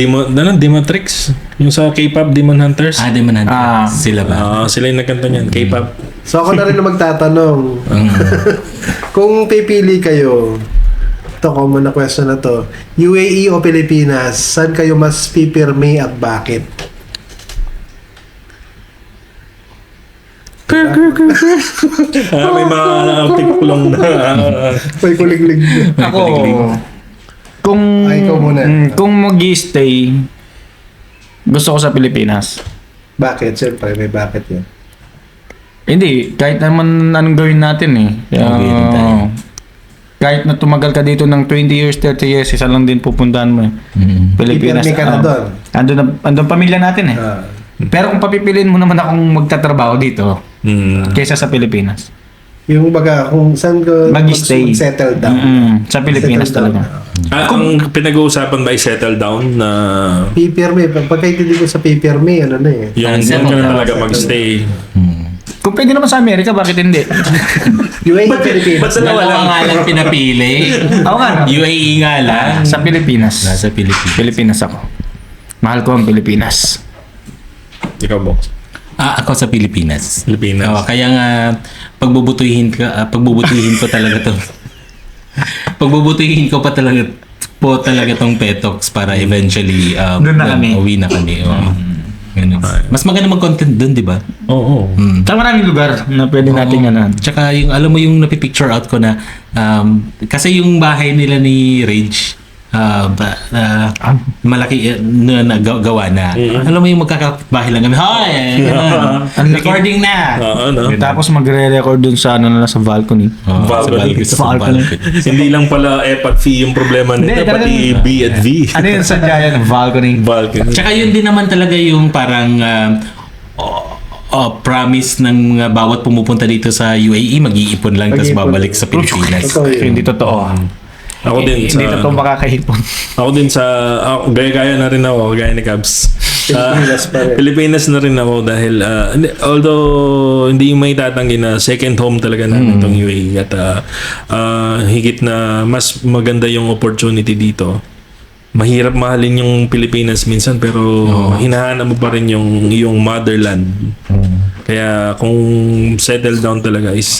Demotrix. Yung sa K-pop, Demon Hunters. Demon Hunters. Sila ba? Sila yung nagkanta niyan, K-pop. So ako na rin na magtatanong. Kung pipili kayo, ito common na question na to. UAE o Pilipinas, saan kayo mas pipirme at bakit? May mga tikulong na. May kuliglig. Ako, kung, Ay, ikaw muna. kung mag-stay, gusto ko sa Pilipinas. Bakit? Siyempre, may bakit yun. Hindi, kahit naman anong gawin natin eh. Gawin tayo. Kahit na tumagal ka dito ng 20 years, 30 years, isa lang din pupuntahan mo eh. Pilipinas. Pipirme ka na doon. Andun pamilya natin eh. Ah. Pero kung papipiliin mo naman akong magtatrabaho dito, kaysa sa Pilipinas. Yung baga, kung saan ka Mag-stay. settle down. Sa Pilipinas Settle down. talaga. Ang pinag-uusapan ba ay settle down na Pipirme. Pagka hindi ko sa pipirme, ano na eh. yung Settle doon ka down. talaga magstay? Kung pwede naman sa Amerika, bakit hindi? UAE, Pilipinas. Dalawa nga lang pinapili. Ako nga. UAE nga lang. Sa Pilipinas. Nasa Pilipinas. Pilipinas ako. Mahal ko ang Pilipinas. Ikaw, Box. Ako sa Pilipinas. Pilipinas. Oo, kaya nga pagbubutuhin ko talaga to. Pagbubutuhin ko pa talaga tong Petox para eventually Doon na kami. uwi na kami. Ganun. Mas maganda mag-content doon, di ba? Oo. Sa maraming lugar na pwede natin ano. Tsaka yung alam mo yung napipicture out ko na kasi yung bahay nila ni Rage malaki na gawa na. Alam mo yung magkakapit-bahay lang kami. Hoy! Recording na! Oo, no? Tapos magre-record dun sa ano na sa balcony. Balcony. Sa balcony. Hindi lang pala F at V yung problema nito, Hindi, pati talagang- B at V. Ano yun sa Giant balcony? Balcony. Tsaka yun din naman talaga yung parang promise ng bawat pumupunta dito sa UAE, mag-iipon lang tapos Mag-iipon. babalik sa Pilipinas. Totoo yun. Hindi totoo. Ako din Hindi sa totoo makakahipon. ako din sa gaya na rin ako, gaya ni Cabs. Pilipinas pa rin. Pilipinas na rin ako dahil although hindi may tatanggi na second home talaga namin itong UAE at higit na mas maganda yung opportunity dito. Mahirap mahalin yung Pilipinas minsan pero hinahanap mo pa rin yung motherland. Kaya kung settle down talaga is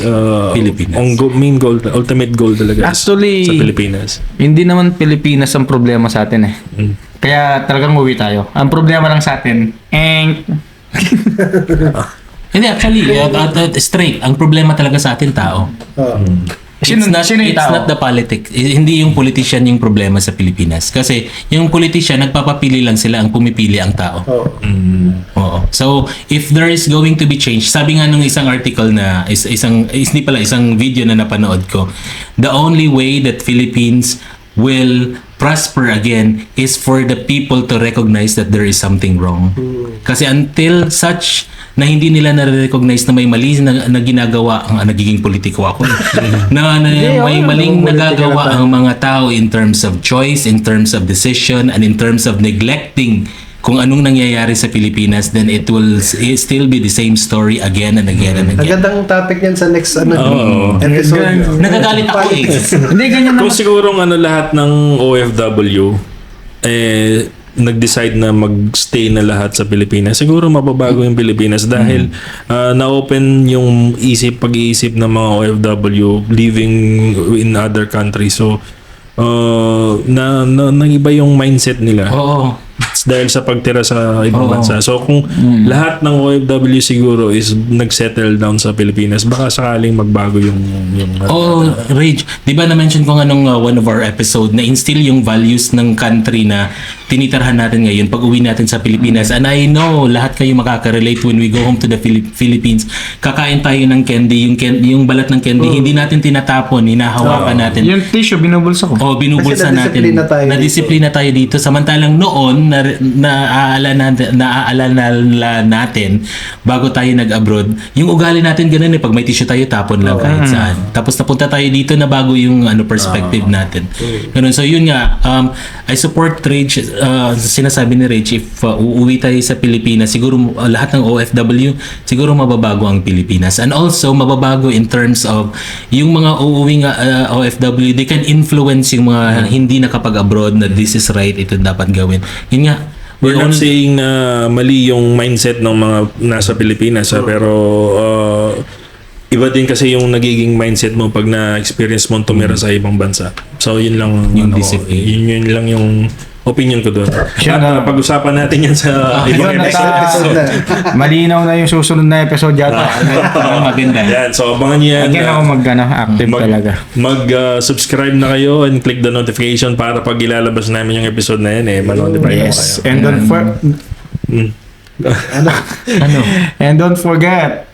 Pilipinas. ang main goal, ultimate goal talaga Actually, is sa Pilipinas. Hindi naman Pilipinas ang problema sa atin eh. Kaya talagang uwi tayo. Ang problema lang sa atin, Hindi, actually, straight. Ang problema talaga sa atin, tao. It's not the politics. Hindi yung politician yung problema sa Pilipinas. Kasi yung politician, nagpapapili lang sila, ang pumipili ang tao. Oo. So, if there is going to be change, sabi nga nung isang article na, isang video na napanood ko, the only way that Philippines will prosper again is for the people to recognize that there is something wrong. Kasi until such na hindi nila na-recognize na may mali na ginagawa nagiging politiko ako na may maling nagagawa ang mga tao in terms of choice, in terms of decision, and in terms of neglecting kung anong nangyayari sa Pilipinas, then it will still be the same story again and again and Ang again. gandang topic yan sa next episode. Nagagalit ako eh. Hindi, ganyan Kung naman. sigurong lahat ng OFW nag-decide na mag-stay na lahat sa Pilipinas, siguro mababago yung Pilipinas dahil na-open yung pag-iisip ng mga OFW living in other countries. So, nang-iba yung mindset nila. Oo. Dahil sa pagtira sa ibang bansa. So kung lahat ng OFW siguro is nag-settle down sa Pilipinas, baka sakaling magbago yung Rage. Di ba na-mention ko nga nung one of our episode na instill yung values ng country na tinitarhan natin ngayon pag uwi natin sa Pilipinas. And I know lahat kayo makaka-relate when we go home to the Philippines. Kakain tayo ng candy, yung balat ng candy, hindi natin tinatapon, hinahawakan natin. Yung tissue, binubulsa ko. Binubulsa Kasi natin. nadisiplina tayo dito. Nadisiplina tayo dito. Samantalang noon, naaalala natin bago tayo nag-abroad, yung ugali natin ganun pag may tissue tayo, tapon lang kahit saan. Tapos napunta tayo dito na bago yung perspective natin. Ganun. So yun nga, I support Rage, sinasabi ni Rage, if uuwi tayo sa Pilipinas, siguro lahat ng OFW, siguro mababago ang Pilipinas. And also, mababago in terms of yung mga uuwing OFW, they can influence yung mga hindi nakapag-abroad na this is right, ito dapat gawin. Yun nga, We're not saying na mali yung mindset ng mga nasa Pilipinas, pero iba din kasi yung nagiging mindset mo pag na-experience mo tumira sa ibang bansa. So, yun lang Yung ano, discipline. yun lang yung opinion ko doon. Siya na- Pag-usapan natin yan sa ibang Yun, episode. malinaw na yung susunod na episode yata. Maganda. Yan, so abangan nyo yan. Again ako active talaga. Mag-subscribe na kayo and click the notification para pag ilalabas namin yung episode na yan, ma-notify mo Yes. kayo. And And don't forget,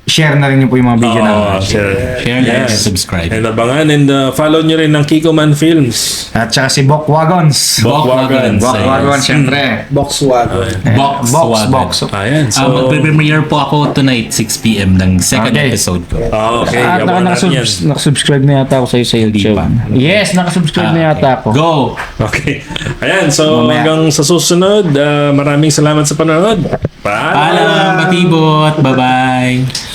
share na rin niyo po yung mga video namin. Share, like, subscribe. And abangan and follow nyo rin ng Kiko Man Films. At saka si Bok Wagons. Bokwagon. Syempre. Volkswagen. Box. Ayan, so... Magpe-premiere po ako tonight, 6 p.m. ng second Okay. episode ko. okay, At abangan natin yan. nakasubscribe na yata ako sa YouTube. pa. Yes, nakasubscribe na yata ako. Go! Okay. Ayan, so Mamaya. hanggang sa susunod, maraming salamat sa panonood. Paalam, matibot! Bye-bye!